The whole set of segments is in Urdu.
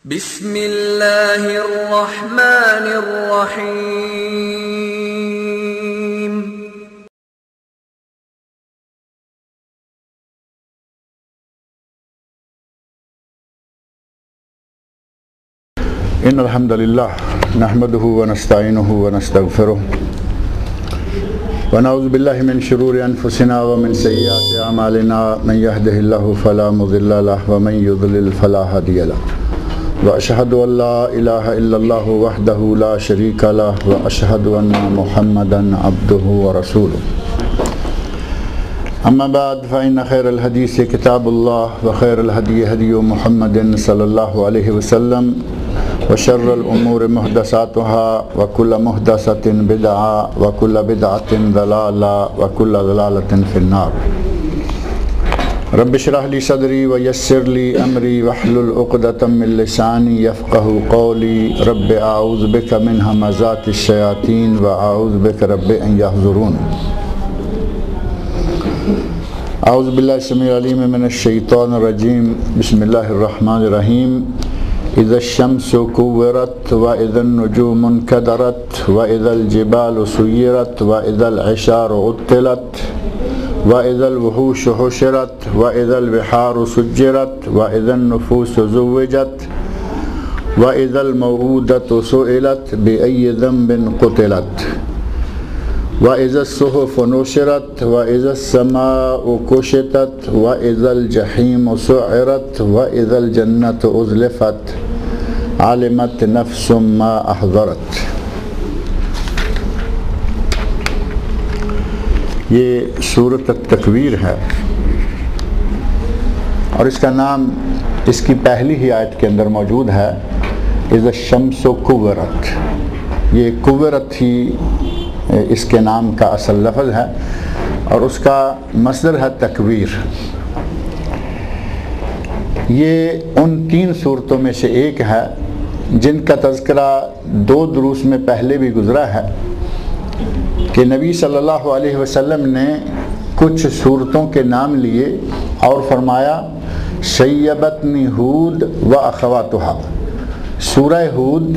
بسم اللہ الرحمن الرحیم۔ ان الحمد للہ نحمده ونستعینه ونستغفره ونعوذ باللہ من شرور انفسنا ومن سیئات اعمالنا من يهده الله فلا مضل له ومن يضلل فلا هادي له واشهد ان لا اله الا الله وحده لا شريك له واشهد ان محمدا عبده ورسوله اما بعد فان خير الحديث كتاب الله وخير الهدي هدي محمد صلى الله عليه وسلم وشر الامور محدثاتها وكل محدثة بدعة وكل بدعة ضلالة وكل ضلالة في النار۔ رب اشرح لي صدري ويسر لي امري واحلل عقدة من لساني يفقهوا قولي رب اعوذ بك من همزات الشياطين واعوذ بك رب ان يحضرون۔ اعوذ بالله السميع العليم من الشيطان الرجيم، بسم الله الرحمن الرحيم۔ اذا الشمس كورت واذا النجوم انكدرت واذا الجبال سيرت واذا العشار عطلت واذا الوحوش حشرت واذا البحار سجرت واذا النفوس زوجت واذا الموءودة سئلت بأي ذنب قتلت واذا الصحف نشرت واذا السماء كشطت واذا الجحيم سعرت واذا الجنة أزلفت علمت نفس ما احضرت۔ یہ سورۃ التکویر ہے اور اس کا نام اس کی پہلی ہی آیت کے اندر موجود ہے، اذا الشمس کورت۔ یہ کورت ہی اس کے نام کا اصل لفظ ہے اور اس کا مصدر ہے تکویر۔ یہ ان تین صورتوں میں سے ایک ہے جن کا تذکرہ دو دروس میں پہلے بھی گزرا ہے کہ نبی صلی اللہ علیہ وسلم نے کچھ صورتوں کے نام لیے اور فرمایا شیبتنی ہود و اخواتها، سورہ ہود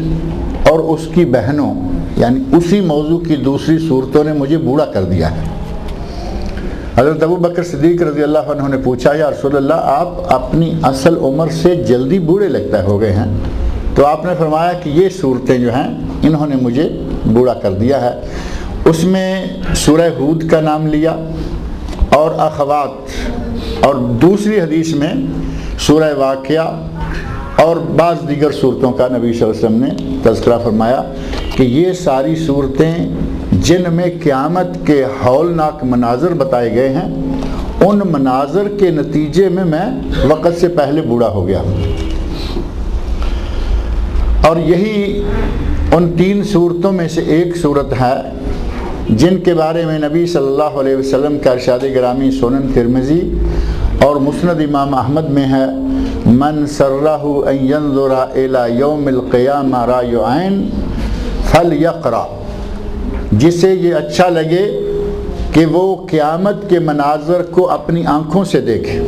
اور اس کی بہنوں، یعنی اسی موضوع کی دوسری صورتوں نے مجھے بوڑھا کر دیا ہے۔ حضرت ابو بکر صدیق رضی اللہ عنہ نے پوچھا یا رسول اللہ آپ اپنی اصل عمر سے جلدی بوڑھے لگتا ہو گئے ہیں، تو آپ نے فرمایا کہ یہ صورتیں جو ہیں انہوں نے مجھے بوڑھا کر دیا ہے۔ اس میں سورہ ہود کا نام لیا اور اخوات، اور دوسری حدیث میں سورہ واقعہ اور بعض دیگر صورتوں کا نبی صلی اللہ علیہ وسلم نے تذکرہ فرمایا کہ یہ ساری صورتیں جن میں قیامت کے ہولناک مناظر بتائے گئے ہیں، ان مناظر کے نتیجے میں میں وقت سے پہلے بوڑھا ہو گیا ہوں۔ اور یہی ان تین صورتوں میں سے ایک صورت ہے جن کے بارے میں نبی صلی اللہ علیہ وسلم کا ارشاد گرامی سنن ترمذی اور مسند امام احمد میں ہے، من سرہ ان ينظر الى یوم القیامہ رأی عین فلیقرأ، جسے یہ اچھا لگے کہ وہ قیامت کے مناظر کو اپنی آنکھوں سے دیکھے،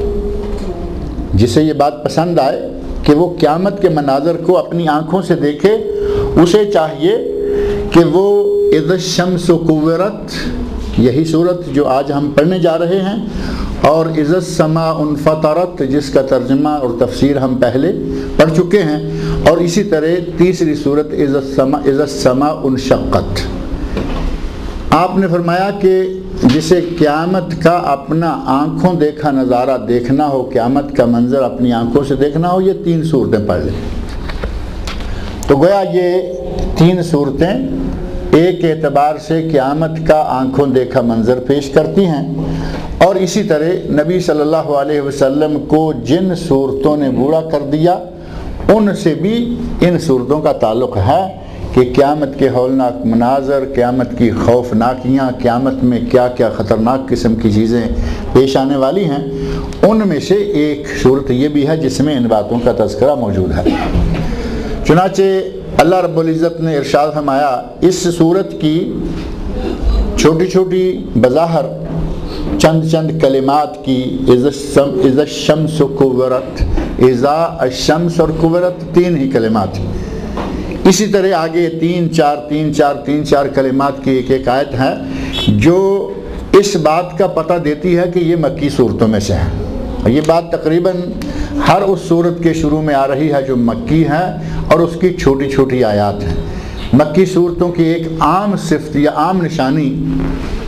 جسے یہ بات پسند آئے کہ وہ قیامت کے مناظر کو اپنی آنکھوں سے دیکھے، اسے چاہیے کہ وہ اذا الشمس کورت، یہی صورت جو آج ہم پڑھنے جا رہے ہیں، اور اذا السماء انفطرت جس کا ترجمہ اور تفسیر ہم پہلے پڑھ چکے ہیں، اور اسی طرح تیسری صورت اذا السماء انشقت۔ آپ نے فرمایا کہ جسے قیامت کا اپنا آنکھوں دیکھا نظارہ دیکھنا ہو، قیامت کا منظر اپنی آنکھوں سے دیکھنا ہو، یہ تین صورتیں پڑھ لیں۔ تو گویا یہ تین صورتیں ایک اعتبار سے قیامت کا آنکھوں دیکھا منظر پیش کرتی ہیں، اور اسی طرح نبی صلی اللہ علیہ وسلم کو جن صورتوں نے بوڑھا کر دیا ان سے بھی ان صورتوں کا تعلق ہے کہ قیامت کے ہولناک مناظر، قیامت کی خوفناکیاں، قیامت میں کیا کیا خطرناک قسم کی چیزیں پیش آنے والی ہیں، ان میں سے ایک صورت یہ بھی ہے جس میں ان باتوں کا تذکرہ موجود ہے۔ چنانچہ اللہ رب العزت نے ارشاد فرمایا اس صورت کی چھوٹی چھوٹی بظاہر چند چند کلمات کی، اذا الشمس کورت، اذا الشمس اور کورت 3 ہی کلمات. اسی طرح آگے 3-4 کلمات کی ایک آیت ہے جو اس بات کا پتہ دیتی ہے کہ یہ مکی صورتوں میں سے ہے. یہ بات تقریباً ہر اس صورت کے شروع میں آ رہی ہے جو مکی ہے اور اس کی چھوٹی چھوٹی آیات ہیں. مکی صورتوں کی ایک عام صفت یا عام نشانی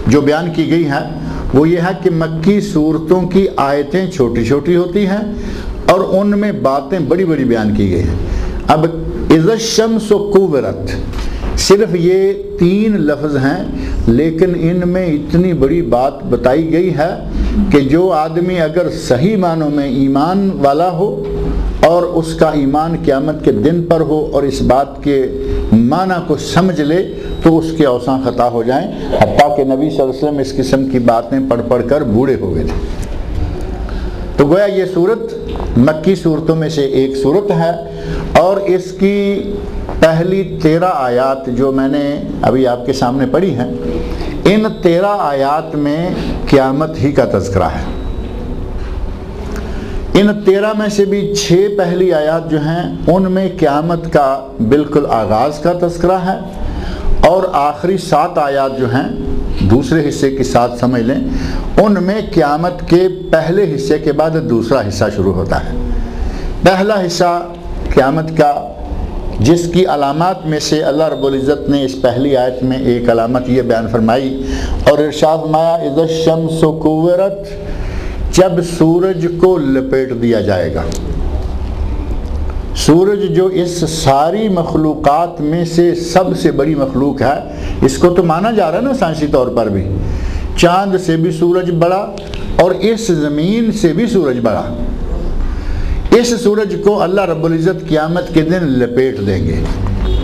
جو بیان کی گئی ہے وہ یہ ہے کہ مکی صورتوں کی آیتیں چھوٹی چھوٹی ہوتی ہیں اور ان میں باتیں بڑی بڑی بیان کی گئی ہیں. اب اذا الشمس کورت صرف یہ 3 لفظ ہیں، لیکن ان میں اتنی بڑی بات بتائی گئی ہے کہ جو آدمی اگر صحیح معنوں میں ایمان والا ہو اور اس کا ایمان قیامت کے دن پر ہو اور اس بات کے معنی کو سمجھ لے تو اس کے اوساں خطا ہو جائیں، حتیٰ کہ نبی صلی اللہ علیہ وسلم اس قسم کی باتیں پڑھ کر بوڑھے ہو گئے تھے. تو گویا یہ صورت مکی صورتوں میں سے ایک صورت ہے اور اس کی پہلی 13 آیات جو میں نے ابھی آپ کے سامنے پڑھی ہیں، ان 13 آیات میں قیامت ہی کا تذکرہ ہے. ان 13 میں سے بھی 6 پہلی آیات جو ہیں ان میں قیامت کا بالکل آغاز کا تذکرہ ہے، اور آخری 7 آیات جو ہیں دوسرے حصے کی 7 سمجھ لیں، ان میں قیامت کے پہلے حصے کے بعد دوسرا حصہ شروع ہوتا ہے. پہلا حصہ قیامت کا، جس کی علامات میں سے اللہ رب العزت نے اس پہلی آیت میں ایک علامت یہ بیان فرمائی اور ارشاد فرمایا اذا الشمس کورت، جب سورج کو لپیٹ دیا جائے گا. سورج جو اس ساری مخلوقات میں سے سب سے بڑی مخلوق ہے، اس کو تو مانا جا رہا ہے نا سائنسی طور پر بھی، چاند سے بھی سورج بڑا اور اس زمین سے بھی سورج بڑا. اس سورج کو اللہ رب العزت قیامت کے دن لپیٹ دیں گے.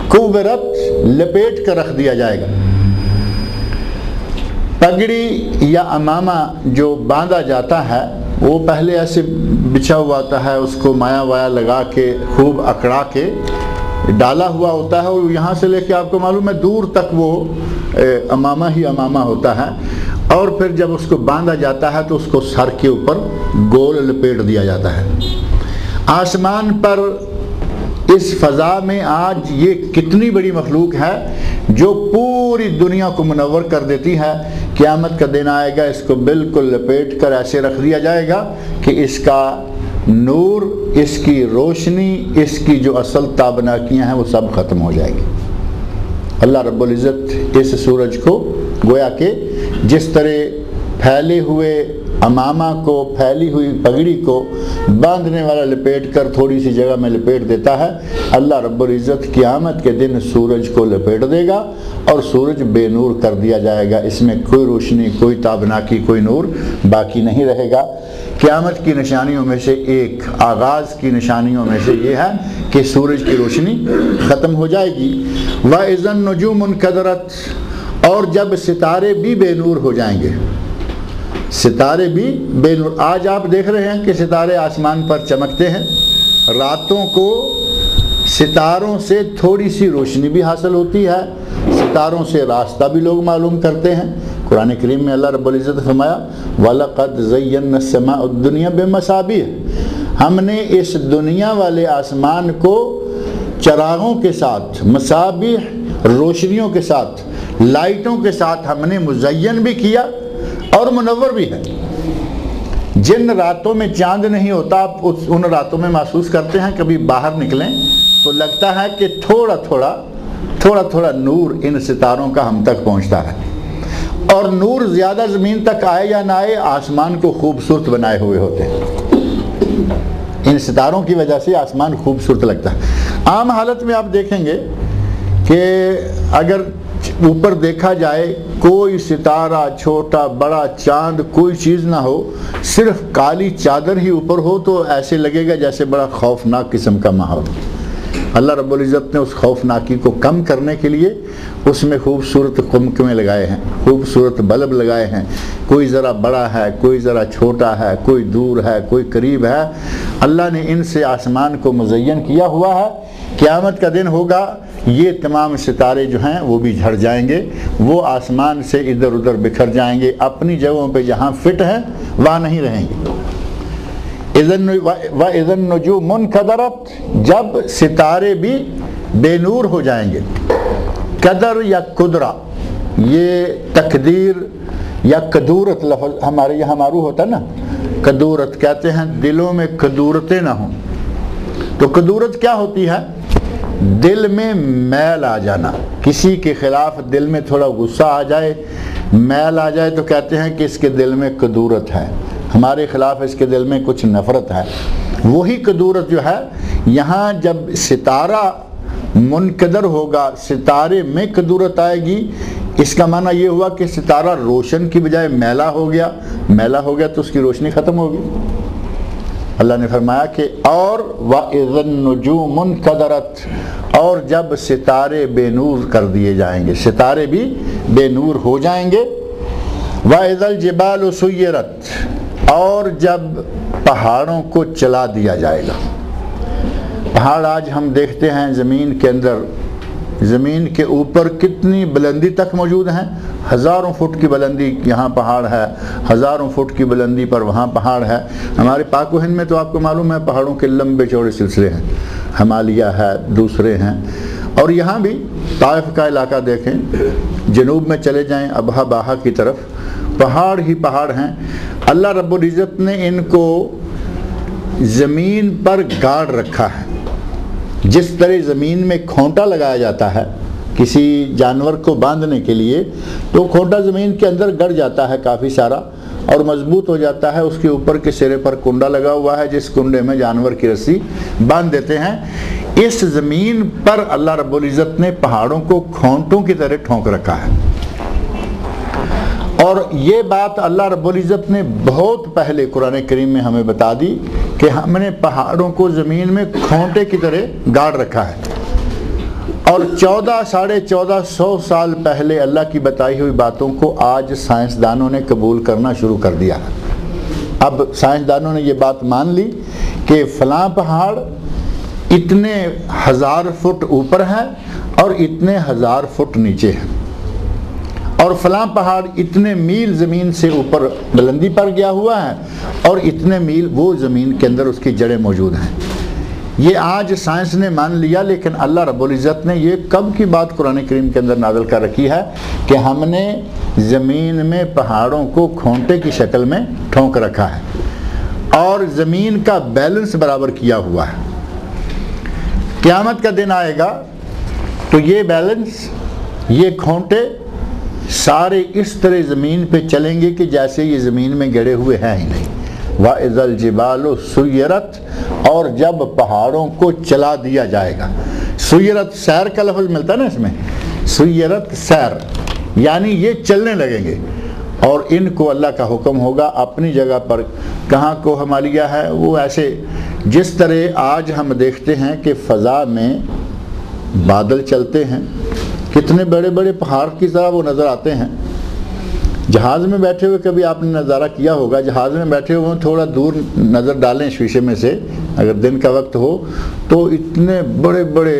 کوبرت، لپیٹ کر رکھ دیا جائے گا. پگڑی یا امامہ جو باندھا جاتا ہے وہ پہلے ایسے بچھا ہوا ہوتا ہے، اس کو مایا وایا لگا کے خوب اکڑا کے ڈالا ہوا ہوتا ہے، اور یہاں سے لے کے آپ کو معلوم ہے دور تک وہ امامہ ہی امامہ ہوتا ہے. اور پھر جب اس کو باندھا جاتا ہے تو اس کو سر کے اوپر گول لپیٹ دیا جاتا ہے. آسمان پر اس فضا میں آج یہ کتنی بڑی مخلوق ہے جو پوری دنیا کو منور کر دیتی ہے. قیامت کا دن آئے گا، اس کو بالکل لپیٹ کر ایسے رکھ دیا جائے گا کہ اس کا نور، اس کی روشنی، اس کی جو اصل تابناکیاں ہیں وہ سب ختم ہو جائے گی. اللہ رب العزت اس سورج کو گویا کہ جس طرح پھیلے ہوئے امامہ کو، پھیلی ہوئی پگڑی کو باندھنے والا لپیٹ کر تھوڑی سی جگہ میں لپیٹ دیتا ہے، اللہ رب العزت قیامت کے دن سورج کو لپیٹ دے گا اور سورج بے نور کر دیا جائے گا. اس میں کوئی روشنی، کوئی تابناکی، کوئی نور باقی نہیں رہے گا. قیامت کی نشانیوں میں سے ایک، آغاز کی نشانیوں میں سے یہ ہے کہ سورج کی روشنی ختم ہو جائے گی. وَإِذَا النُّجُومُ انْكَدَرَتْ، اور جب ستارے بھی بے نور ہو جائیں گے. ستارے بھی بے نور. آج آپ دیکھ رہے ہیں کہ ستارے آسمان پر چمکتے ہیں، راتوں کو ستاروں سے تھوڑی سی روشنی بھی حاصل ہوتی ہے، ستاروں سے راستہ بھی لوگ معلوم کرتے ہیں. قرآن کریم میں اللہ رب العزت نے فرمایا وَلَقَدْ زَيَّنَّا السَّمَاءَ الدُّنْيَا بِمَصَابِيحَ، ہم نے اس دنیا والے آسمان کو چراغوں کے ساتھ، مصابیح روشنیوں کے ساتھ، لائٹوں کے ساتھ ہم نے مزین بھی کیا اور منور بھی ہے. جن راتوں میں چاند نہیں ہوتا آپ ان راتوں میں محسوس کرتے ہیں، کبھی باہر نکلیں تو لگتا ہے کہ تھوڑا تھوڑا نور ان ستاروں کا ہم تک پہنچتا ہے. اور نور زیادہ زمین تک آئے یا نہ آئے، آسمان کو خوبصورت بنائے ہوئے ہوتے ہیں. ان ستاروں کی وجہ سے آسمان خوبصورت لگتا ہے. عام حالت میں آپ دیکھیں گے کہ اگر اوپر دیکھا جائے کوئی ستارہ، چھوٹا بڑا چاند، کوئی چیز نہ ہو، صرف کالی چادر ہی اوپر ہو تو ایسے لگے گا جیسے بڑا خوفناک قسم کا ماحول. اللہ رب العزت نے اس خوفناکی کو کم کرنے کے لیے اس میں خوبصورت قمقمے لگائے ہیں، خوبصورت بلب لگائے ہیں. کوئی ذرا بڑا ہے، کوئی ذرا چھوٹا ہے، کوئی دور ہے، کوئی قریب ہے. اللہ نے ان سے آسمان کو مزین کیا ہوا ہے. قیامت کا دن ہوگا، یہ تمام ستارے جو ہیں وہ بھی جھڑ جائیں گے، وہ آسمان سے ادھر ادھر بکھر جائیں گے، اپنی جگہوں پہ جہاں فٹ ہیں وہاں نہیں رہیں گے۔ وَإِذَا النُّجُومُ انْكَدَرَتْ، جب ستارے بھی بے نور ہو جائیں گے۔ قدر یا قدرہ یہ تقدیر یا قدورت لفظ ہمارے یہاں معروف ہوتا ہے نا، قدورت کہتے ہیں دلوں میں قدورتیں نہ ہوں۔ تو قدورت کیا ہوتی ہے؟ دل میں میل آ جانا، کسی کے خلاف دل میں تھوڑا غصہ آ جائے، میل آ جائے تو کہتے ہیں کہ اس کے دل میں قدورت ہے، ہمارے خلاف اس کے دل میں کچھ نفرت ہے۔ وہی قدورت جو ہے یہاں جب ستارہ منقدر ہوگا، ستارے میں قدورت آئے گی، اس کا معنی یہ ہوا کہ ستارہ روشن کی بجائے میلا ہو گیا، میلا ہو گیا تو اس کی روشنی ختم ہوگی۔ اللہ نے فرمایا کہ اور وَإِذَا النُّجُومُ انْكَدَرَتْ، اور جب ستارے بے نور کر دیے جائیں گے، ستارے بھی بے نور ہو جائیں گے۔ وَإِذَا الْجِبَالُ سُيِّرَتْ، اور جب پہاڑوں کو چلا دیا جائے گا۔ پہاڑ آج ہم دیکھتے ہیں زمین کے اندر، زمین کے اوپر کتنی بلندی تک موجود ہیں، ہزاروں فٹ کی بلندی یہاں پہاڑ ہے، ہزاروں فٹ کی بلندی پر وہاں پہاڑ ہے۔ ہمارے پاک و ہند میں تو آپ کو معلوم ہے پہاڑوں کے لمبے چوڑے سلسلے ہیں، ہمالیہ ہے، دوسرے ہیں، اور یہاں بھی طائف کا علاقہ دیکھیں، جنوب میں چلے جائیں ابہا باہا کی طرف، پہاڑ ہی پہاڑ ہیں۔ اللہ رب العزت نے ان کو زمین پر گاڑ رکھا ہے۔ جس طرح زمین میں کھونٹا لگایا جاتا ہے کسی جانور کو باندھنے کے لیے، تو کھونٹا زمین کے اندر گڑ جاتا ہے کافی سارا اور مضبوط ہو جاتا ہے، اس کے اوپر کے سرے پر کنڈا لگا ہوا ہے جس کنڈے میں جانور کی رسی باندھ دیتے ہیں۔ اس زمین پر اللہ رب العزت نے پہاڑوں کو کھونٹوں کی طرح ٹھونک رکھا ہے، اور یہ بات اللہ رب العزت نے بہت پہلے قرآن کریم میں ہمیں بتا دی کہ ہم نے پہاڑوں کو زمین میں کھونٹے کی طرح گاڑ رکھا ہے، اور 1400 سال پہلے اللہ کی بتائی ہوئی باتوں کو آج سائنسدانوں نے قبول کرنا شروع کر دیا ہے۔ اب سائنسدانوں نے یہ بات مان لی کہ فلاں پہاڑ اتنے ہزار فٹ اوپر ہے اور اتنے ہزار فٹ نیچے ہے، اور فلاں پہاڑ اتنے میل زمین سے اوپر بلندی پر گیا ہوا ہے اور اتنے میل وہ زمین کے اندر اس کی جڑیں موجود ہیں۔ یہ آج سائنس نے مان لیا، لیکن اللہ رب العزت نے یہ کب کی بات قرآن کریم کے اندر نازل کر رکھی ہے کہ ہم نے زمین میں پہاڑوں کو کھونٹے کی شکل میں ٹھونک رکھا ہے اور زمین کا بیلنس برابر کیا ہوا ہے۔ قیامت کا دن آئے گا تو یہ بیلنس، یہ کھونٹے سارے اس طرح زمین پہ چلیں گے کہ جیسے یہ زمین میں گڑے ہوئے ہیں ہی نہیں۔ وَإِذَا الْجِبَالُ سُيِّرَتْ، اور جب پہاڑوں کو چلا دیا جائے گا۔ سُيِّرَتْ سیر کا لفظ ملتا ہے نا اس میں، سُيِّرَتْ سیر، یعنی یہ چلنے لگیں گے، اور ان کو اللہ کا حکم ہوگا اپنی جگہ پر۔ کہاں کو ہمالیہ ہے وہ ایسے جس طرح آج ہم دیکھتے ہیں کہ فضا میں بادل چلتے ہیں، کتنے بڑے بڑے پہاڑ کی طرح وہ نظر آتے ہیں۔ جہاز میں بیٹھے ہوئے کبھی آپ نے نظارہ کیا ہوگا، جہاز میں بیٹھے ہوئے تھوڑا دور نظر ڈالیں شیشے میں سے اگر دن کا وقت ہو تو اتنے بڑے بڑے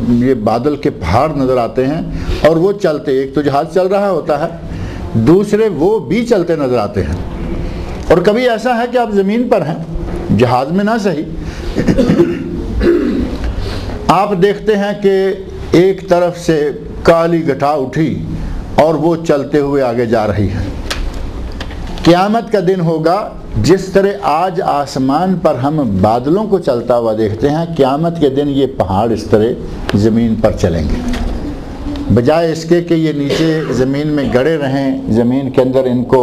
یہ بادل کے پہاڑ نظر آتے ہیں، اور وہ چلتے، ایک تو جہاز چل رہا ہوتا ہے، دوسرے وہ بھی چلتے نظر آتے ہیں۔ اور کبھی ایسا ہے کہ آپ زمین پر ہیں، جہاز میں نہ صحیح، آپ دیکھتے ہیں کہ ایک طرف سے کالی گٹھا اٹھی اور وہ چلتے ہوئے آگے جا رہی ہے۔ قیامت کا دن ہوگا جس طرح آج آسمان پر ہم بادلوں کو چلتا ہوا دیکھتے ہیں، قیامت کے دن یہ پہاڑ اس طرح زمین پر چلیں گے، بجائے اس کے کہ یہ نیچے زمین میں گڑے رہیں، زمین کے اندر ان کو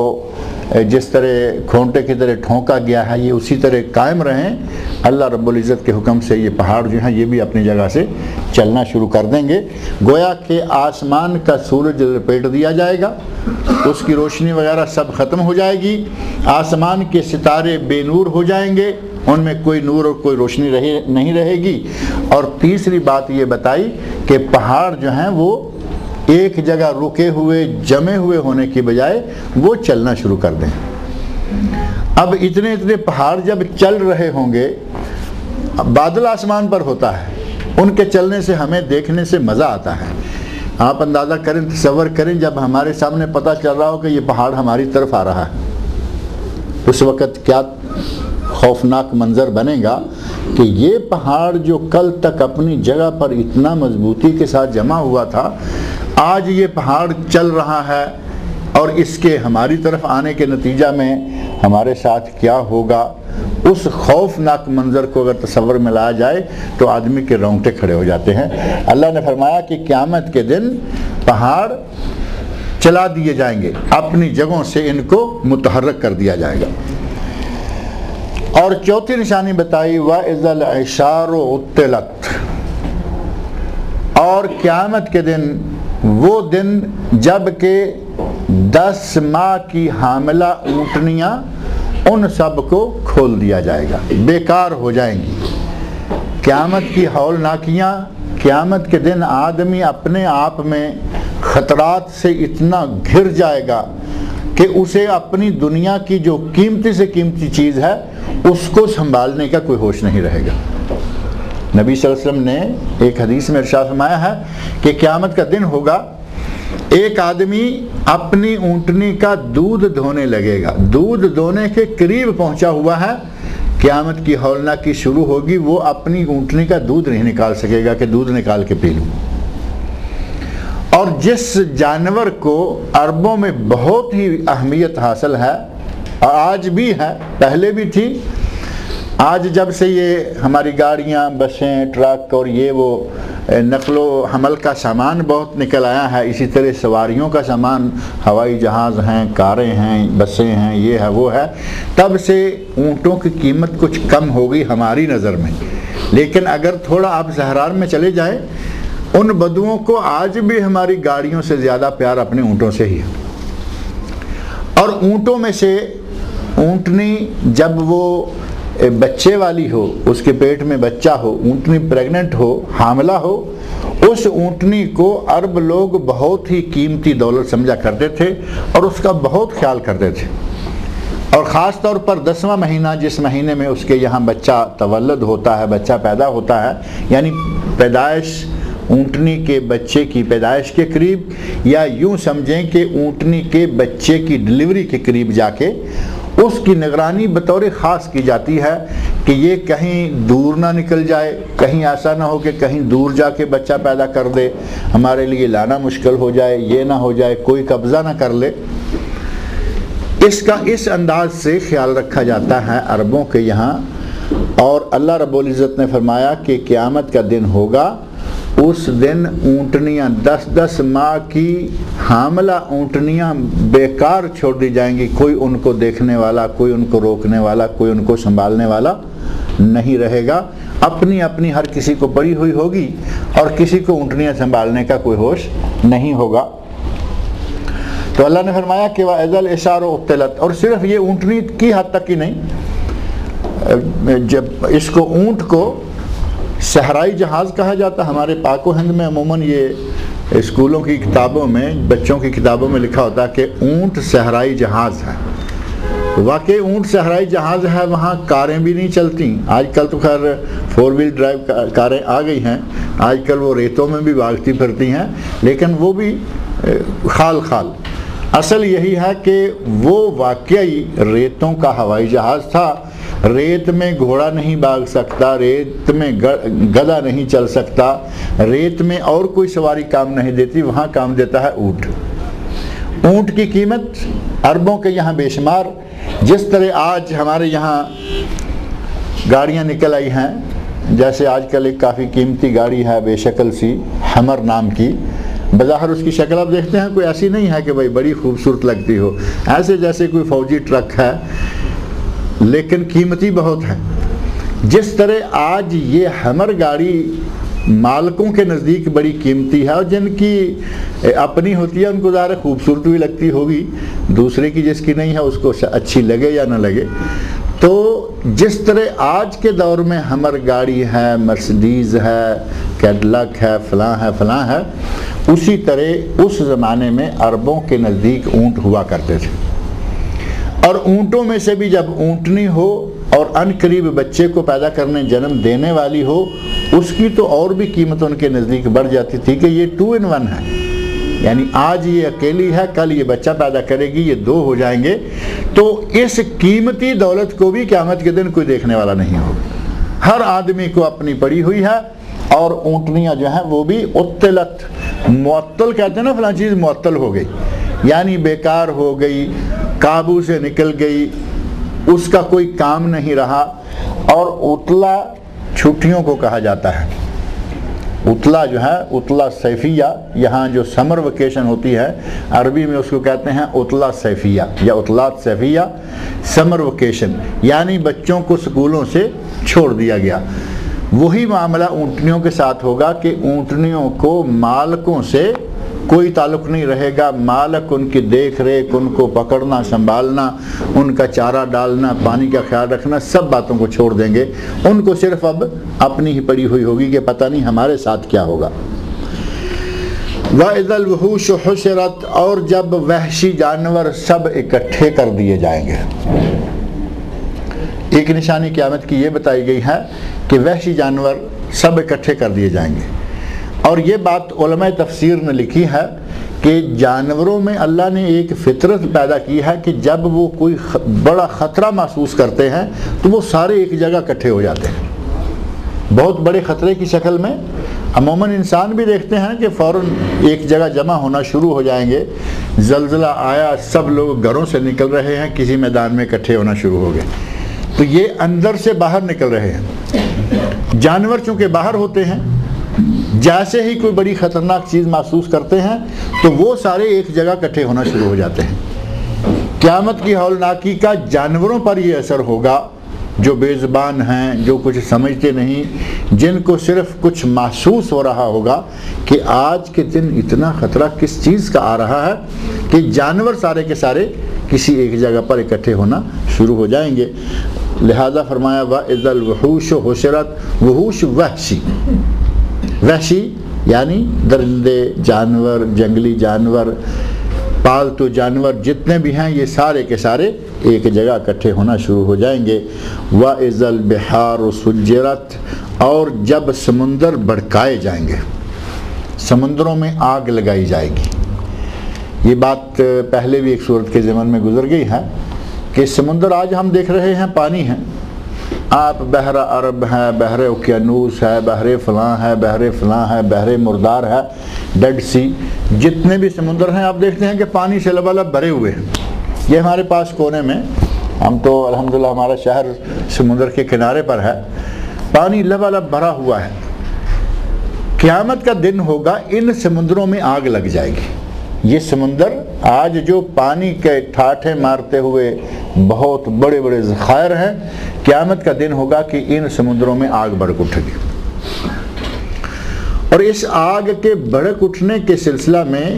جس طرح کھونٹے کی طرح ٹھونکا گیا ہے یہ اسی طرح قائم رہیں۔ اللہ رب العزت کے حکم سے یہ پہاڑ جو ہیں یہ بھی اپنی جگہ سے چلنا شروع کر دیں گے، گویا کہ آسمان کا سورج لپیٹ دیا جائے گا، اس کی روشنی وغیرہ سب ختم ہو جائے گی، آسمان کے ستارے بے نور ہو جائیں گے، ان میں کوئی نور اور کوئی روشنی نہیں رہے گی۔ اور تیسری بات یہ بتائی کہ پہاڑ جو ہیں وہ ایک جگہ رکے ہوئے جمے ہوئے ہونے کی بجائے وہ چلنا شروع کر دیں۔ اب اتنے پہاڑ جب چل رہے ہوں گے، بادل آسمان پر ہوتا ہے ان کے چلنے سے ہمیں دیکھنے سے مزہ آتا ہے۔ آپ اندازہ کریں، تصور کریں، جب ہمارے سامنے پتہ چل رہا ہو کہ یہ پہاڑ ہماری طرف آ رہا ہے، اس وقت کیا خوفناک منظر بنے گا کہ یہ پہاڑ جو کل تک اپنی جگہ پر اتنا مضبوطی کے ساتھ جمع ہوا تھا، آج یہ پہاڑ چل رہا ہے، اور اس کے ہماری طرف آنے کے نتیجہ میں ہمارے ساتھ کیا ہوگا۔ اس خوفناک منظر کو اگر تصور میں لایا جائے تو آدمی کے رونگٹے کھڑے ہو جاتے ہیں۔ اللہ نے فرمایا کہ قیامت کے دن پہاڑ چلا دیے جائیں گے، اپنی جگہوں سے ان کو متحرک کر دیا جائے گا۔ اور چوتھی نشانی بتائی وَإِذَا الْعِشَارُ عُطِّلَتْ، اور قیامت کے دن وہ دن جب کہ 10 ماہ کی حاملہ اونٹنیاں ان سب کو کھول دیا جائے گا، بیکار ہو جائیں گی۔ قیامت کی ہولناکیاں، قیامت کے دن آدمی اپنے آپ میں خطرات سے اتنا گھر جائے گا کہ اسے اپنی دنیا کی جو قیمتی سے قیمتی چیز ہے اس کو سنبھالنے کا کوئی ہوش نہیں رہے گا۔ نبی صلی اللہ علیہ وسلم نے ایک حدیث میں ارشاد فرمایا ہے کہ قیامت کا دن ہوگا، ایک آدمی اپنی اونٹنی کا دودھ دھونے لگے گا، دودھ دھونے کے قریب پہنچا ہوا ہے، قیامت کی ہولناکی شروع ہوگی، وہ اپنی اونٹنی کا دودھ نہیں نکال سکے گا کہ دودھ نکال کے پی لوں۔ اور جس جانور کو عربوں میں بہت ہی اہمیت حاصل ہے، اور آج بھی ہے، پہلے بھی تھی، آج جب سے یہ ہماری گاڑیاں، بسیں، ٹرک اور یہ وہ نقل و حمل کا سامان بہت نکل آیا ہے، اسی طرح سواریوں کا سامان، ہوائی جہاز ہیں، کاریں ہیں، بسیں ہیں، یہ ہے وہ ہے، تب سے اونٹوں کی قیمت کچھ کم ہو گئی ہماری نظر میں۔ لیکن اگر تھوڑا آپ صحرا میں چلے جائیں، ان بدوؤں کو آج بھی ہماری گاڑیوں سے زیادہ پیار اپنے اونٹوں سے ہی ہے۔ اور اونٹوں میں سے اونٹنی جب وہ بچے والی ہو، اس کے پیٹ میں بچہ ہو، اونٹنی پریگننٹ ہو، حاملہ ہو، اس اونٹنی کو عرب لوگ بہت ہی قیمتی دولت سمجھا کرتے تھے اور اس کا بہت خیال کرتے تھے۔ اور خاص طور پر 10واں مہینہ، جس مہینے میں اس کے یہاں بچہ تولد ہوتا ہے، بچہ پیدا ہوتا ہے، یعنی پیدائش، اونٹنی کے بچے کی پیدائش کے قریب، یا یوں سمجھیں کہ اونٹنی کے بچے کی ڈلیوری کے قریب جا کے اس کی نگرانی بطور خاص کی جاتی ہے کہ یہ کہیں دور نہ نکل جائے، کہیں ایسا نہ ہو کہ کہیں دور جا کے بچہ پیدا کر دے، ہمارے لیے لانا مشکل ہو جائے، یہ نہ ہو جائے کوئی قبضہ نہ کر لے۔ اس کا اس انداز سے خیال رکھا جاتا ہے عربوں کے یہاں۔ اور اللہ رب العزت نے فرمایا کہ قیامت کا دن ہوگا، اس دن اونٹنیاں 10 ماہ کی حاملہ اونٹنیاں بیکار چھوڑ دی جائیں گی، کوئی ان کو دیکھنے والا، کوئی ان کو روکنے والا، کوئی ان کو سنبھالنے والا نہیں رہے گا۔ اپنی اپنی ہر کسی کو پڑی ہوئی ہوگی اور کسی کو اونٹنیاں سنبھالنے کا کوئی ہوش نہیں ہوگا۔ تو اللہ نے فرمایا کہ وَإِذَا الْعِشَارُ عُطِّلَتْ، اور صرف یہ اونٹنی کی حد تک ہی نہیں، جب اس کو اونٹ کو صحرائی جہاز کہا جاتا، ہمارے پاک و ہند میں عموماً یہ اسکولوں کی کتابوں میں، بچوں کی کتابوں میں لکھا ہوتا ہے کہ اونٹ صحرائی جہاز ہے۔ واقعی اونٹ صحرائی جہاز ہے، وہاں کاریں بھی نہیں چلتی۔ آج کل تو خیر 4 ویل ڈرائیو کاریں آ گئی ہیں، آج کل وہ ریتوں میں بھی بھاگتی پھرتی ہیں، لیکن وہ بھی خال خال۔ اصل یہی ہے کہ وہ واقعی ریتوں کا ہوائی جہاز تھا۔ ریت میں گھوڑا نہیں بھاگ سکتا، ریت میں گدھا نہیں چل سکتا، ریت میں اور کوئی سواری کام نہیں دیتی، وہاں کام دیتا ہے اونٹ۔ اونٹ کی قیمت عربوں کے یہاں بے شمار، جس طرح آج ہمارے یہاں گاڑیاں نکل آئی ہیں، جیسے آج کل ایک کافی قیمتی گاڑی ہے بے شکل سی، ہمر نام کی، بظاہر اس کی شکل آپ دیکھتے ہیں کوئی ایسی نہیں ہے کہ بھائی بڑی خوبصورت لگتی ہو، ایسے جیسے کوئی فوجی ٹرک ہے، لیکن قیمتی بہت ہے۔ جس طرح آج یہ ہمر گاڑی مالکوں کے نزدیک بڑی قیمتی ہے، اور جن کی اپنی ہوتی ہے ان کو ظاہر خوبصورت بھی لگتی ہوگی، دوسرے کی جس کی نہیں ہے اس کو اچھی لگے یا نہ لگے، تو جس طرح آج کے دور میں ہمر گاڑی ہے، مرسڈیز ہے، کیڈلک ہے، فلاں ہے فلاں ہے، اسی طرح اس زمانے میں عربوں کے نزدیک اونٹ ہوا کرتے تھے۔ اور اونٹوں میں سے بھی جب اونٹنی ہو اور ان قریب بچے کو پیدا کرنے جنم دینے والی ہو، اس کی تو اور بھی قیمت ان کے نزدیک بڑھ جاتی تھی کہ یہ 2 in 1 ہے، یعنی آج یہ اکیلی ہے، کل یہ بچہ پیدا کرے گی، یہ 2 ہو جائیں گے، تو اس قیمتی دولت کو بھی قیامت کے دن کوئی دیکھنے والا نہیں ہوگا۔ ہر آدمی کو اپنی پڑی ہوئی ہے، اور اونٹنیاں جو ہیں وہ بھی عطلت، معطل کہتے ہیں نا، فلاں چیز معطل ہو گئی، یعنی بیکار ہو گئی، قابو سے نکل گئی، اس کا کوئی کام نہیں رہا۔ اور عطلہ چھٹیوں کو کہا جاتا ہے۔ عطلہ جو ہے، عطلہ صیفیہ، یہاں جو سمر ویکیشن ہوتی ہے عربی میں اس کو کہتے ہیں عطلہ صیفیہ یا عطلات صیفیہ، سمر ویکیشن، یعنی بچوں کو سکولوں سے چھوڑ دیا گیا۔ وہی معاملہ اونٹنیوں کے ساتھ ہوگا کہ اونٹنیوں کو مالکوں سے کوئی تعلق نہیں رہے گا، مالک ان کی دیکھ ریکھ، ان کو پکڑنا سنبھالنا، ان کا چارہ ڈالنا، پانی کا خیال رکھنا، سب باتوں کو چھوڑ دیں گے۔ ان کو صرف اب اپنی ہی پڑی ہوئی ہوگی کہ پتہ نہیں ہمارے ساتھ کیا ہوگا۔ وَإِذَا الْوُحُوشُ حُشِرَتْ، اور جب وحشی جانور سب اکٹھے کر دیے جائیں گے۔ ایک نشانی قیامت کی یہ بتائی گئی ہے کہ وحشی جانور سب اکٹھے کر دیے جائیں گے، اور یہ بات علماء تفسیر نے لکھی ہے کہ جانوروں میں اللہ نے ایک فطرت پیدا کی ہے کہ جب وہ کوئی بڑا خطرہ محسوس کرتے ہیں تو وہ سارے ایک جگہ اکٹھے ہو جاتے ہیں، بہت بڑے خطرے کی شکل میں۔ عموماً انسان بھی دیکھتے ہیں کہ فوراً ایک جگہ جمع ہونا شروع ہو جائیں گے، زلزلہ آیا، سب لوگ گھروں سے نکل رہے ہیں، کسی میدان میں اکٹھے ہونا شروع ہو گئے، تو یہ اندر سے باہر نکل رہے ہیں۔ جانور چونکہ باہر ہوتے ہیں، جیسے ہی کوئی بڑی خطرناک چیز محسوس کرتے ہیں تو وہ سارے ایک جگہ اکٹھے ہونا شروع ہو جاتے ہیں۔ قیامت کی ہولناکی کا جانوروں پر یہ اثر ہوگا جو بے زبان ہیں، جو کچھ سمجھتے نہیں، جن کو صرف کچھ محسوس ہو رہا ہوگا کہ آج کے دن اتنا خطرہ کس چیز کا آ رہا ہے کہ جانور سارے کے سارے کسی ایک جگہ پر اکٹھے ہونا شروع ہو جائیں گے۔ لہذا فرمایا وَإِذَا الْوُحُوشُ حُشِرَتْ، وحوش وحشی، وحشی یعنی درندے، جانور، جنگلی جانور، پالتو جانور جتنے بھی ہیں یہ سارے کے سارے ایک جگہ اکٹھے ہونا شروع ہو جائیں گے۔ وَإِذَا الْبِحَارُ سُجِّرَتْ، اور جب سمندر بھڑکائے جائیں گے، سمندروں میں آگ لگائی جائے گی۔ یہ بات پہلے بھی ایک صورت کے ضمن میں گزر گئی ہے کہ سمندر آج ہم دیکھ رہے ہیں پانی ہے، آپ بحر عرب ہے، بحر اوقیانوس ہے، بحر فلاں ہے، بحر فلاں ہے، بحر مردار ہے، ڈیڈ سی، جتنے بھی سمندر ہیں آپ دیکھتے ہیں کہ پانی سے لبالب بھرے ہوئے ہیں۔ یہ ہمارے پاس کونے میں، ہم تو الحمدللہ ہمارا شہر سمندر کے کنارے پر ہے، پانی لبالب بھرا ہوا ہے۔ قیامت کا دن ہوگا، ان سمندروں میں آگ لگ جائے گی۔ یہ سمندر آج جو پانی کے ٹھاٹھے مارتے ہوئے بہت بڑے بڑے ذخائر ہیں، قیامت کا دن ہوگا کہ ان سمندروں میں آگ بھڑک اٹھے گی۔ اور اس آگ کے بھڑک اٹھنے کے سلسلہ میں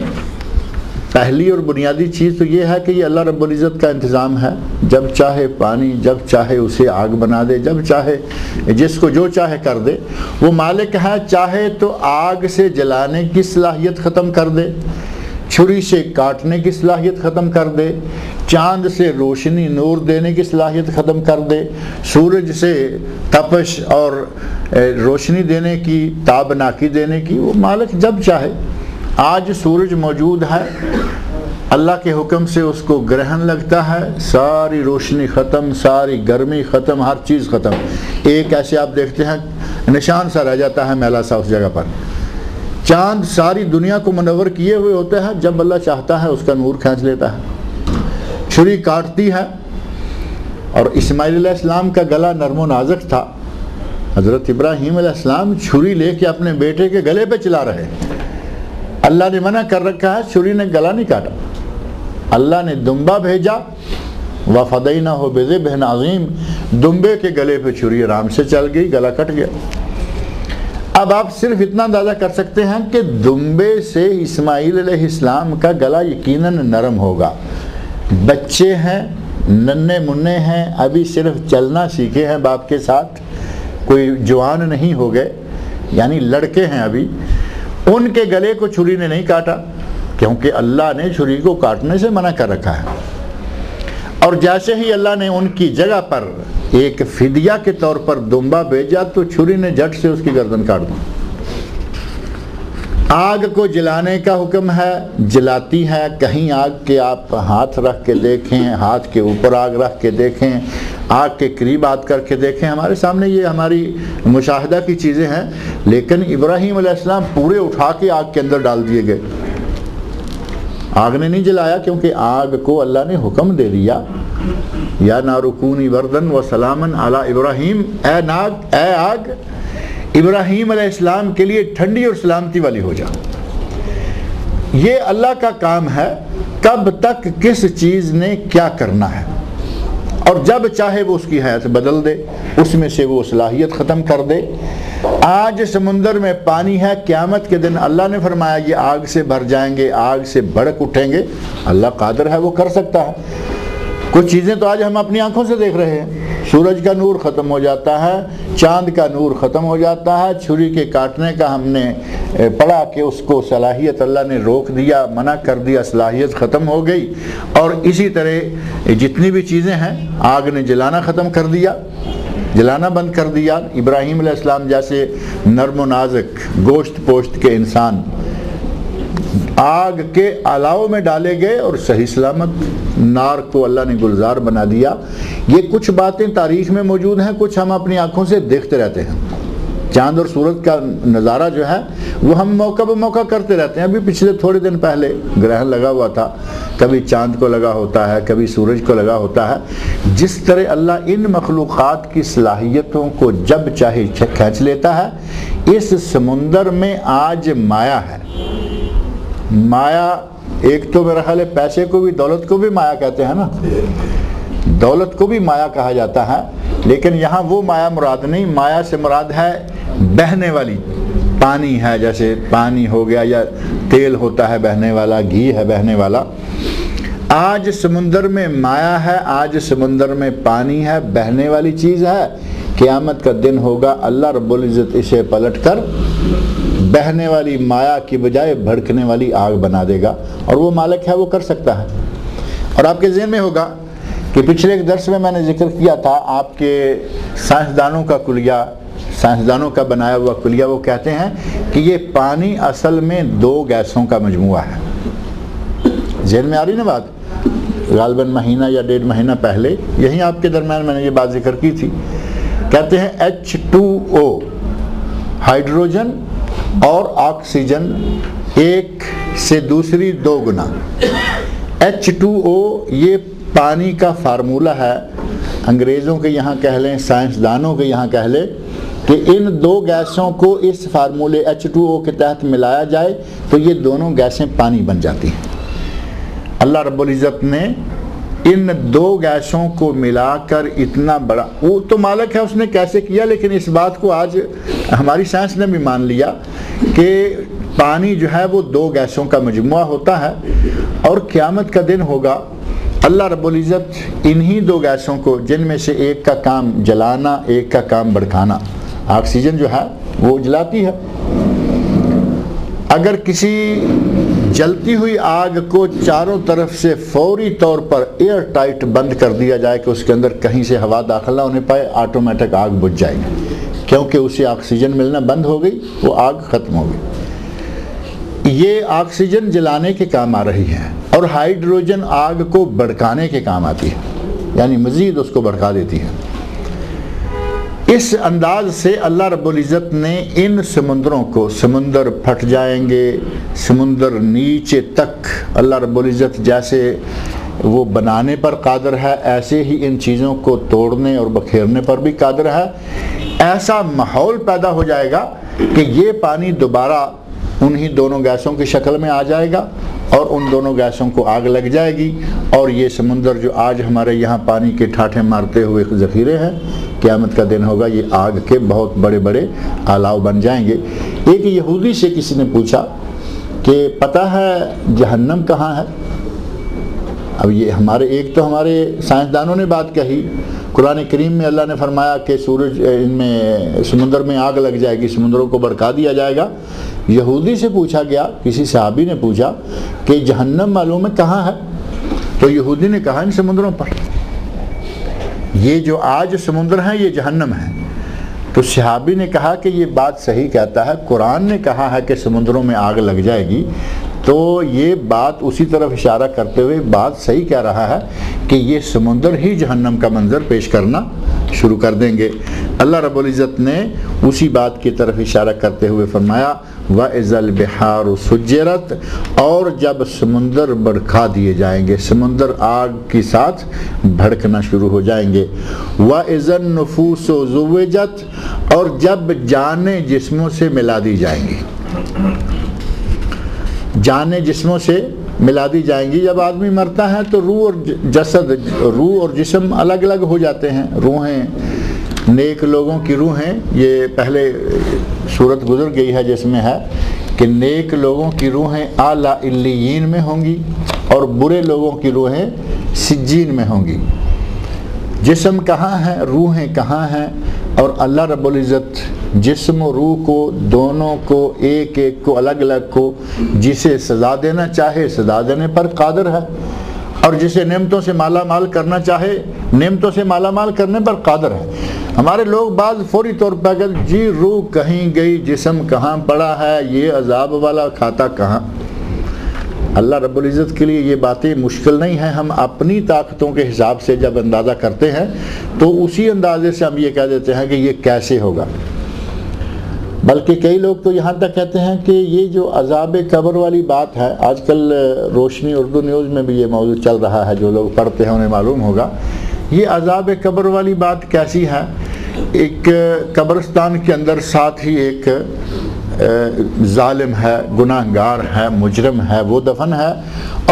پہلی اور بنیادی چیز تو یہ ہے کہ یہ اللہ رب العزت کا انتظام ہے، جب چاہے پانی، جب چاہے اسے آگ بنا دے، جب چاہے جس کو جو چاہے کر دے۔ وہ مالک ہے، چاہے تو آگ سے جلانے کی صلاحیت ختم کر دے، چھری سے کاٹنے کی صلاحیت ختم کر دے، چاند سے روشنی نور دینے کی صلاحیت ختم کر دے، سورج سے تپش اور روشنی دینے کی، تابناکی دینے کی، وہ مالک جب چاہے۔ آج سورج موجود ہے، اللہ کے حکم سے اس کو گرہن لگتا ہے، ساری روشنی ختم، ساری گرمی ختم، ہر چیز ختم، ایک ایسے آپ دیکھتے ہیں نشان سا رہ جاتا ہے میلا سا اس جگہ پر۔ چاند ساری دنیا کو منور کیے ہوئے ہوتا ہے، جب اللہ چاہتا ہے اس کا نور کھینچ لیتا ہے۔ چھری کاٹتی ہے، اور اسماعیل علیہ السلام کا گلا نرم و نازک تھا، حضرت ابراہیم علیہ السلام چھری لے کے اپنے بیٹے کے گلے پہ چلا رہے، اللہ نے منع کر رکھا ہے، چھری نے گلا نہیں کاٹا، اللہ نے دمبا بھیجا، وَفَدَيْنَاهُ بِذِبْحٍ عَظِيمٍ، دمبے کے گلے پہ چھری آرام سے چل گئی، گلا کٹ گیا۔ اب آپ صرف اتنا اندازہ کر سکتے ہیں کہ دمبے سے اسماعیل علیہ السلام کا گلا یقیناً نرم ہوگا۔ بچے ہیں، ننھے منھے ہیں، ابھی صرف چلنا سیکھے ہیں باپ کے ساتھ، کوئی جوان نہیں ہو گئے، یعنی لڑکے ہیں ابھی، ان کے گلے کو چھری نے نہیں کاٹا، کیونکہ اللہ نے چھری کو کاٹنے سے منع کر رکھا ہے۔ اور جیسے ہی اللہ نے ان کی جگہ پر ایک فدیہ کے طور پر دمبا بھیجا تو چھری نے جھٹ سے اس کی گردن کاٹ دی۔ آگ کو جلانے کا حکم ہے، جلاتی ہے۔ کہیں آگ کے آپ ہاتھ رکھ کے دیکھیں، ہاتھ کے اوپر آگ رکھ کے دیکھیں، آگ کے قریب آگ کر کے دیکھیں، ہمارے سامنے یہ ہماری مشاہدہ کی چیزیں ہیں، لیکن ابراہیم علیہ السلام پورے اٹھا کے آگ کے اندر ڈال دیے گئے۔ آگ نے نہیں جلایا، کیونکہ آگ کو اللہ نے حکم دے دیا، یا نار کونی بردن و سلامن علی ابراہیم، اے آگ ابراہیم علیہ السلام کے لیے ٹھنڈی اور سلامتی والی ہو جا۔ یہ اللہ کا کام ہے، کب تک کس چیز نے کیا کرنا ہے، اور جب چاہے وہ اس کی حیثیت بدل دے، اس میں سے وہ صلاحیت ختم کر دے۔ آج سمندر میں پانی ہے، قیامت کے دن اللہ نے فرمایا یہ آگ سے بھر جائیں گے، آگ سے بھڑک اٹھیں گے۔ اللہ قادر ہے، وہ کر سکتا ہے۔ کچھ چیزیں تو آج ہم اپنی آنکھوں سے دیکھ رہے ہیں، سورج کا نور ختم ہو جاتا ہے، چاند کا نور ختم ہو جاتا ہے، چھری کے کاٹنے کا ہم نے پڑھا کہ اس کو صلاحیت اللہ نے روک دیا، منع کر دیا، صلاحیت ختم ہو گئی۔ اور اسی طرح جتنی بھی چیزیں ہیں آگ نے جلانا ختم کر دیا، جلانا بند کر دیا۔ ابراہیم علیہ السلام جیسے نرم و نازک گوشت پوشت کے انسان آگ کے الاؤ میں ڈالے گئے اور صحیح سلامت نار کو اللہ نے گلزار بنا دیا۔ یہ کچھ باتیں تاریخ میں موجود ہیں، کچھ ہم اپنی آنکھوں سے دیکھتے رہتے ہیں۔ چاند اور سورج کا نظارہ جو ہے وہ ہم موقع بہ موقع کرتے رہتے ہیں۔ ابھی پچھلے تھوڑے دن پہلے گرہن لگا ہوا تھا، کبھی چاند کو لگا ہوتا ہے، کبھی سورج کو لگا ہوتا ہے۔ جس طرح اللہ ان مخلوقات کی صلاحیتوں کو جب چاہے کھینچ لیتا ہے، اس سمندر میں آج مایا ہے۔ مایا ایک تو میرا خیال ہے پیسے کو بھی، دولت کو بھی مایا کہتے ہیں نا، دولت کو بھی مایا کہا جاتا ہے، لیکن یہاں وہ مایا مراد نہیں، مایا سے مراد ہے بہنے والی۔ پانی ہے، جیسے پانی ہو گیا، یا تیل ہوتا ہے بہنے والا، گھی ہے بہنے والا۔ آج سمندر میں مایا ہے، آج سمندر میں پانی ہے، بہنے والی چیز ہے۔ قیامت کا دن ہوگا، اللہ رب العزت اسے پلٹ کر بہنے والی مایا کی بجائے بھڑکنے والی آگ بنا دے گا، اور وہ مالک ہے، وہ کر سکتا ہے۔ اور آپ کے ذہن میں ہوگا کہ پچھلے ایک درس میں میں نے ذکر کیا تھا، آپ کے سائنسدانوں کا کلیہ، سائنسدانوں کا بنایا ہوا کلیہ، وہ کہتے ہیں کہ یہ پانی اصل میں دو گیسوں کا مجموعہ ہے۔ ذہن میں آ رہی نا بات؟ غالباً مہینہ یا 1.5 مہینہ پہلے یہیں آپ کے درمیان میں نے یہ بات ذکر کی تھی۔ کہتے ہیں H2O، ہائیڈروجن اور آکسیجن ایک سے دوسری 2 گنا۔ H2O یہ پانی کا فارمولہ ہے، انگریزوں کے یہاں کہہ لیں، سائنسدانوں کے یہاں کہہ لیں کہ ان 2 گیسوں کو اس فارمولے H2O کے تحت ملایا جائے تو یہ دونوں گیسیں پانی بن جاتی ہیں۔ اللہ رب العزت نے ان 2 گیسوں کو ملا کر اتنا بڑا، وہ تو مالک ہے، اس نے کیسے کیا، لیکن اس بات کو آج ہماری سائنس نے بھی مان لیا کہ پانی جو ہے وہ 2 گیسوں کا مجموعہ ہوتا ہے، اور قیامت کا دن ہوگا، اللہ رب العزت انہی 2 گیسوں کو، جن میں سے ایک کا کام جلانا، ایک کا کام بھڑکانا، آکسیجن جو ہے وہ جلاتی ہے۔ اگر کسی جلتی ہوئی آگ کو چاروں طرف سے فوری طور پر ایئر ٹائٹ بند کر دیا جائے کہ اس کے اندر کہیں سے ہوا داخل نہ ہونے پائے، آٹومیٹک آگ بجھ جائے گی، کیونکہ اسے آکسیجن ملنا بند ہو گئی، وہ آگ ختم ہو گئی۔ یہ آکسیجن جلانے کے کام آ رہی ہے، اور ہائیڈروجن آگ کو بھڑکانے کے کام آتی ہے، یعنی مزید اس کو بھڑکا دیتی ہے۔ اس انداز سے اللہ رب العزت نے ان سمندروں کو، سمندر پھٹ جائیں گے، سمندر نیچے تک اللہ رب العزت جیسے وہ بنانے پر قادر ہے، ایسے ہی ان چیزوں کو توڑنے اور بکھیرنے پر بھی قادر ہے۔ ایسا ماحول پیدا ہو جائے گا کہ یہ پانی دوبارہ انہی دونوں گیسوں کی شکل میں آ جائے گا، اور ان دونوں گیسوں کو آگ لگ جائے گی، اور یہ سمندر جو آج ہمارے یہاں پانی کے ٹھاٹھے مارتے ہوئے ذخیرے ہیں، قیامت کا دن ہوگا یہ آگ کے بہت بڑے بڑے الاؤ بن جائیں گے۔ ایک یہودی سے کسی نے پوچھا کہ پتہ ہے جہنم کہاں ہے؟ اب یہ ایک تو ہمارے سائنسدانوں نے بات کہی، قرآن کریم میں اللہ نے فرمایا کہ سمندر میں آگ لگ جائے گی، سمندروں کو بھڑکا دیا جائے گا۔ یہودی سے پوچھا گیا، کسی صحابی نے پوچھا کہ جہنم معلوم ہے کہاں ہے؟ تو یہودی نے کہا ان سمندروں پر، یہ جو آج سمندر ہیں یہ جہنم ہے۔ تو صحابی نے کہا کہ یہ بات صحیح کہتا ہے، قرآن نے کہا ہے کہ سمندروں میں آگ لگ جائے گی، تو یہ بات اسی طرف اشارہ کرتے ہوئے بات صحیح کہہ رہا ہے کہ یہ سمندر ہی جہنم کا منظر پیش کرنا شروع کر دیں گے۔ اللہ رب العزت نے اسی بات کی طرف اشارہ کرتے ہوئے فرمایا وَإِذَا الْبِحَارُ سُجِّرَتْ، اور جب سمندر بھڑکا دیے جائیں گے، سمندر آگ کے ساتھ بھڑکنا شروع ہو جائیں گے۔ وَإِذَا النُّفُوسُ زُوِّجَتْ، اور جب جانیں جسموں سے ملا دی جائیں گی، جانیں جسموں سے ملا دی جائیں گی۔ جب آدمی مرتا ہے تو روح اور جسد، روح اور جسم الگ الگ ہو جاتے ہیں۔ روحیں، نیک لوگوں کی روحیں، یہ پہلے صورت گزر گئی ہے جس میں ہے کہ نیک لوگوں کی روحیں اعلیٰ علیین میں ہوں گی اور برے لوگوں کی روحیں سجین میں ہوں گی۔ جسم کہاں ہیں، روحیں کہاں ہیں، اور اللہ رب العزت جسم و روح کو دونوں کو ایک ایک کو الگ الگ کو جسے سزا دینا چاہے سزا دینے پر قادر ہے، اور جسے نعمتوں سے مالا مال کرنا چاہے نعمتوں سے مالا مال کرنے پر قادر ہے۔ ہمارے لوگ بعض فوری طور پر اگر جی روح کہیں گئی جسم کہاں پڑا ہے، یہ عذاب والا کھاتا کہاں۔ اللہ رب العزت کے لیے یہ باتیں مشکل نہیں ہیں۔ ہم اپنی طاقتوں کے حساب سے جب اندازہ کرتے ہیں تو اسی اندازے سے ہم یہ کہہ دیتے ہیں کہ یہ کیسے ہوگا۔ بلکہ کئی لوگ تو یہاں تک کہتے ہیں کہ یہ جو عذاب قبر والی بات ہے، آج کل روشنی اردو نیوز میں بھی یہ موضوع چل رہا ہے، جو لوگ پڑھتے ہیں انہیں معلوم ہوگا یہ عذاب قبر والی بات کیسی ہے۔ ایک قبرستان کے اندر ساتھ ہی ایک ظالم ہے، گناہ گار ہے، مجرم ہے، وہ دفن ہے،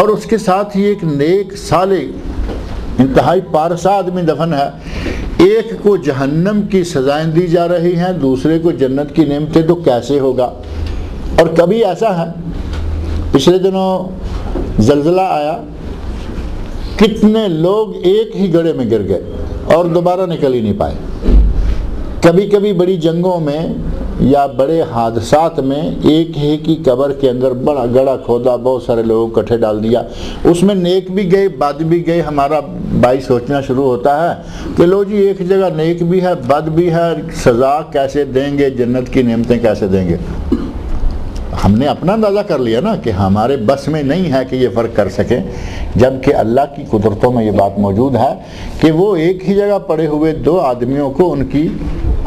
اور اس کے ساتھ ہی ایک نیک صالح انتہائی پارسا آدمی دفن ہے۔ ایک کو جہنم کی سزائیں دی جا رہی ہیں، دوسرے کو جنت کی نعمتیں، تو کیسے ہوگا؟ اور کبھی ایسا ہے، پچھلے دنوں زلزلہ آیا، کتنے لوگ ایک ہی گڑھے میں گر گئے اور دوبارہ نکل ہی نہیں پائے۔ کبھی کبھی بڑی جنگوں میں یا بڑے حادثات میں ایک ہی کی قبر کے اندر بڑا گڑھا کھودا، بہت سارے لوگوں کو کٹھے ڈال دیا، اس میں نیک بھی گئے بد بھی گئے۔ ہمارا بھائی سوچنا شروع ہوتا ہے کہ لو جی ایک جگہ نیک بھی ہے بد بھی ہے، سزا کیسے دیں گے، جنت کی نعمتیں کیسے دیں گے؟ ہم نے اپنا اندازہ کر لیا نا کہ ہمارے بس میں نہیں ہے کہ یہ فرق کر سکیں، جبکہ اللہ کی قدرتوں میں یہ بات موجود ہے کہ وہ ایک ہی جگہ پڑے ہوئے دو آدمیوں کو ان کی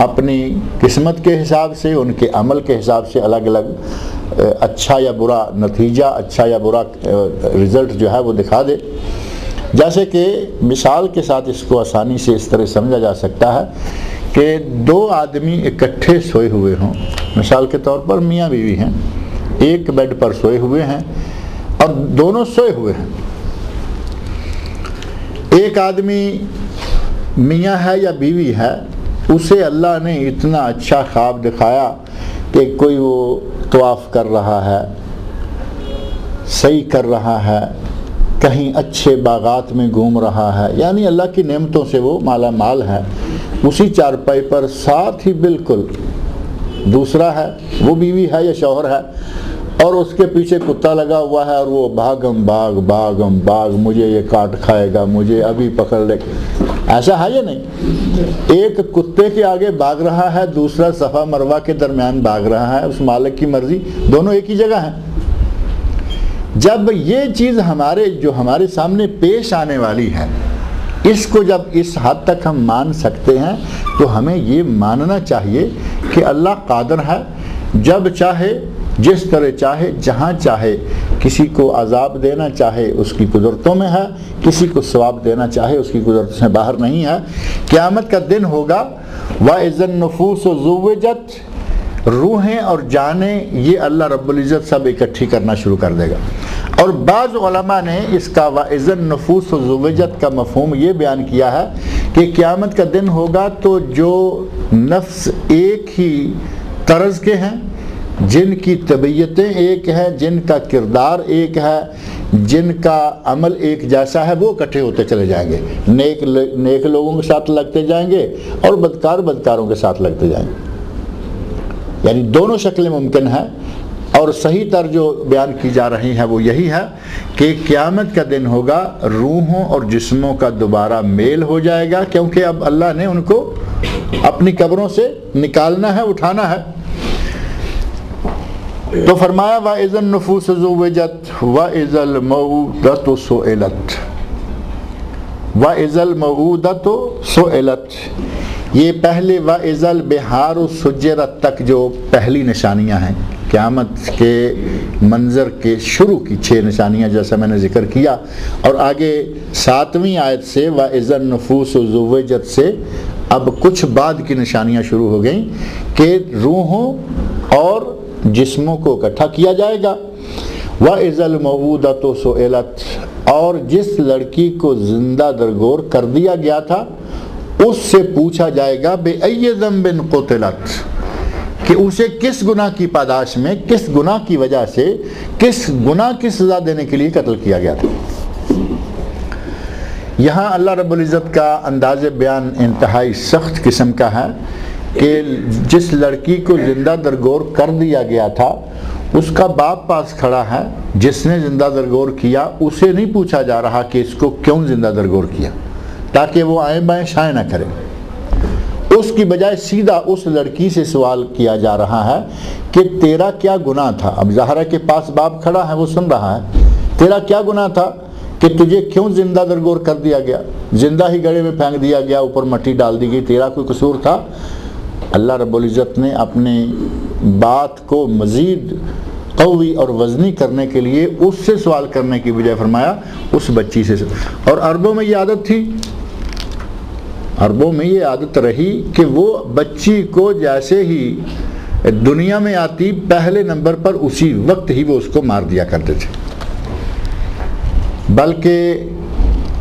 اپنی قسمت کے حساب سے، ان کے عمل کے حساب سے الگ الگ اچھا یا برا نتیجہ، اچھا یا برا رزلٹ جو ہے وہ دکھا دے۔ جیسے کہ مثال کے ساتھ اس کو آسانی سے اس طرح سمجھا جا سکتا ہے کہ دو آدمی اکٹھے سوئے ہوئے ہوں، مثال کے طور پر میاں بیوی ہیں، ایک بیڈ پر سوئے ہوئے ہیں اور دونوں سوئے ہوئے ہیں۔ ایک آدمی میاں ہے یا بیوی ہے، اسے اللہ نے اتنا اچھا خواب دکھایا کہ کوئی وہ طواف کر رہا ہے، سعی کر رہا ہے، کہیں اچھے باغات میں گھوم رہا ہے، یعنی اللہ کی نعمتوں سے وہ مالا مال ہے۔ اسی چارپائی پر ساتھ ہی بالکل دوسرا ہے، وہ بیوی ہے یا شوہر ہے، اور اس کے پیچھے کتا لگا ہوا ہے اور وہ بھاگم باغ مجھے یہ کاٹ کھائے گا، مجھے ابھی پکڑ لے۔ ایسا ہے یا نہیں؟ ایک کتے کے آگے بھاگ رہا ہے، دوسرا صفا مروہ کے درمیان بھاگ رہا ہے، اس مالک کی مرضی، دونوں ایک ہی جگہ ہیں۔ جب یہ چیز ہمارے سامنے پیش آنے والی ہے، اس کو جب اس حد تک ہم مان سکتے ہیں تو ہمیں یہ ماننا چاہیے کہ اللہ قادر ہے، جب چاہے، جس طرح چاہے، جہاں چاہے، کسی کو عذاب دینا چاہے اس کی قدرتوں میں ہے، کسی کو ثواب دینا چاہے اس کی قدرت سے باہر نہیں ہے۔ قیامت کا دن ہوگا وَإِذَا النُّفُوسُ زُوِّجَتْ، روحیں اور جانیں یہ اللہ رب العزت سب اکٹھی کرنا شروع کر دے گا۔ اور بعض علماء نے اس کا وَإِذَا النُّفُوسُ زُوِّجَتْ کا مفہوم یہ بیان کیا ہے کہ قیامت کا دن ہوگا تو جو نفس ایک ہی طرز کے ہیں، جن کی طبیعتیں ایک ہیں، جن کا کردار ایک ہے، جن کا عمل ایک جیسا ہے، وہ اکٹھے ہوتے چلے جائیں گے، نیک لوگوں کے ساتھ لگتے جائیں گے اور بدکاروں کے ساتھ لگتے جائیں گے۔ یعنی دونوں شکلیں ممکن ہیں، اور صحیح تر جو بیان کی جا رہی ہے وہ یہی ہے کہ قیامت کا دن ہوگا، روحوں اور جسموں کا دوبارہ میل ہو جائے گا، کیونکہ اب اللہ نے ان کو اپنی قبروں سے نکالنا ہے، اٹھانا ہے۔ تو فرمایا وَإِذَا النُّفُوسُ زُوِّجَتْ وَإِذَا الْمَوْءُودَةُ سُئِلَتْ، وَإِذَا الْمَوْءُودَةُ سُئِلَتْ، یہ پہلے وَإِذَا الْبِحَارُ سُجِّرَتْ تک جو پہلی نشانیاں ہیں قیامت کے منظر کے شروع کی 6 نشانیاں جیسا میں نے ذکر کیا، اور آگے 7ویں آیت سے وَإِذَا النُّفُوسُ زُوِّجَتْ سے اب کچھ بعد کی نشانیاں شروع ہو گئیں کہ روحوں اور جسموں کو اکٹھا کیا جائے گا۔ وَإِذَا الْمَوْءُودَةُ سُئِلَتْ، اور جس لڑکی کو زندہ درگور کر دیا گیا تھا اس سے پوچھا جائے گا بِأَيِّ ذَنبٍ قُتِلَتْ، کہ اسے کس گناہ کی پاداش میں، کس گناہ کی وجہ سے، کس گناہ کی سزا دینے کے لیے قتل کیا گیا تھا۔ یہاں اللہ رب العزت کا انداز بیان انتہائی سخت قسم کا ہے کہ جس لڑکی کو زندہ درگور کر دیا گیا تھا اس کا باپ پاس کھڑا ہے، جس نے زندہ درگور کیا اسے نہیں پوچھا جا رہا کہ اس کو کیوں زندہ درگور کیا، تاکہ وہ آئیں بائیں شائیں نہ کرے۔ اس کی بجائے سیدھا اس لڑکی سے سوال کیا جا رہا ہے کہ تیرا کیا گناہ تھا۔ اب ظاہرہ کے پاس باپ کھڑا ہے، وہ سن رہا ہے، تیرا کیا گناہ تھا کہ تجھے کیوں زندہ درگور کر دیا گیا، زندہ ہی گڑھے میں پھینک دیا گیا، اوپر مٹی ڈال دی گئی، تیرا کوئی قصور تھا؟ اللہ رب العزت نے اپنی بات کو مزید قوی اور وزنی کرنے کے لیے اس سے سوال کرنے کی بجائے فرمایا اس بچی سے۔ اور عربوں میں یہ عادت تھی، عربوں میں یہ عادت رہی کہ وہ بچی کو جیسے ہی دنیا میں آتی پہلے نمبر پر اسی وقت ہی وہ اس کو مار دیا کرتے تھے۔ بلکہ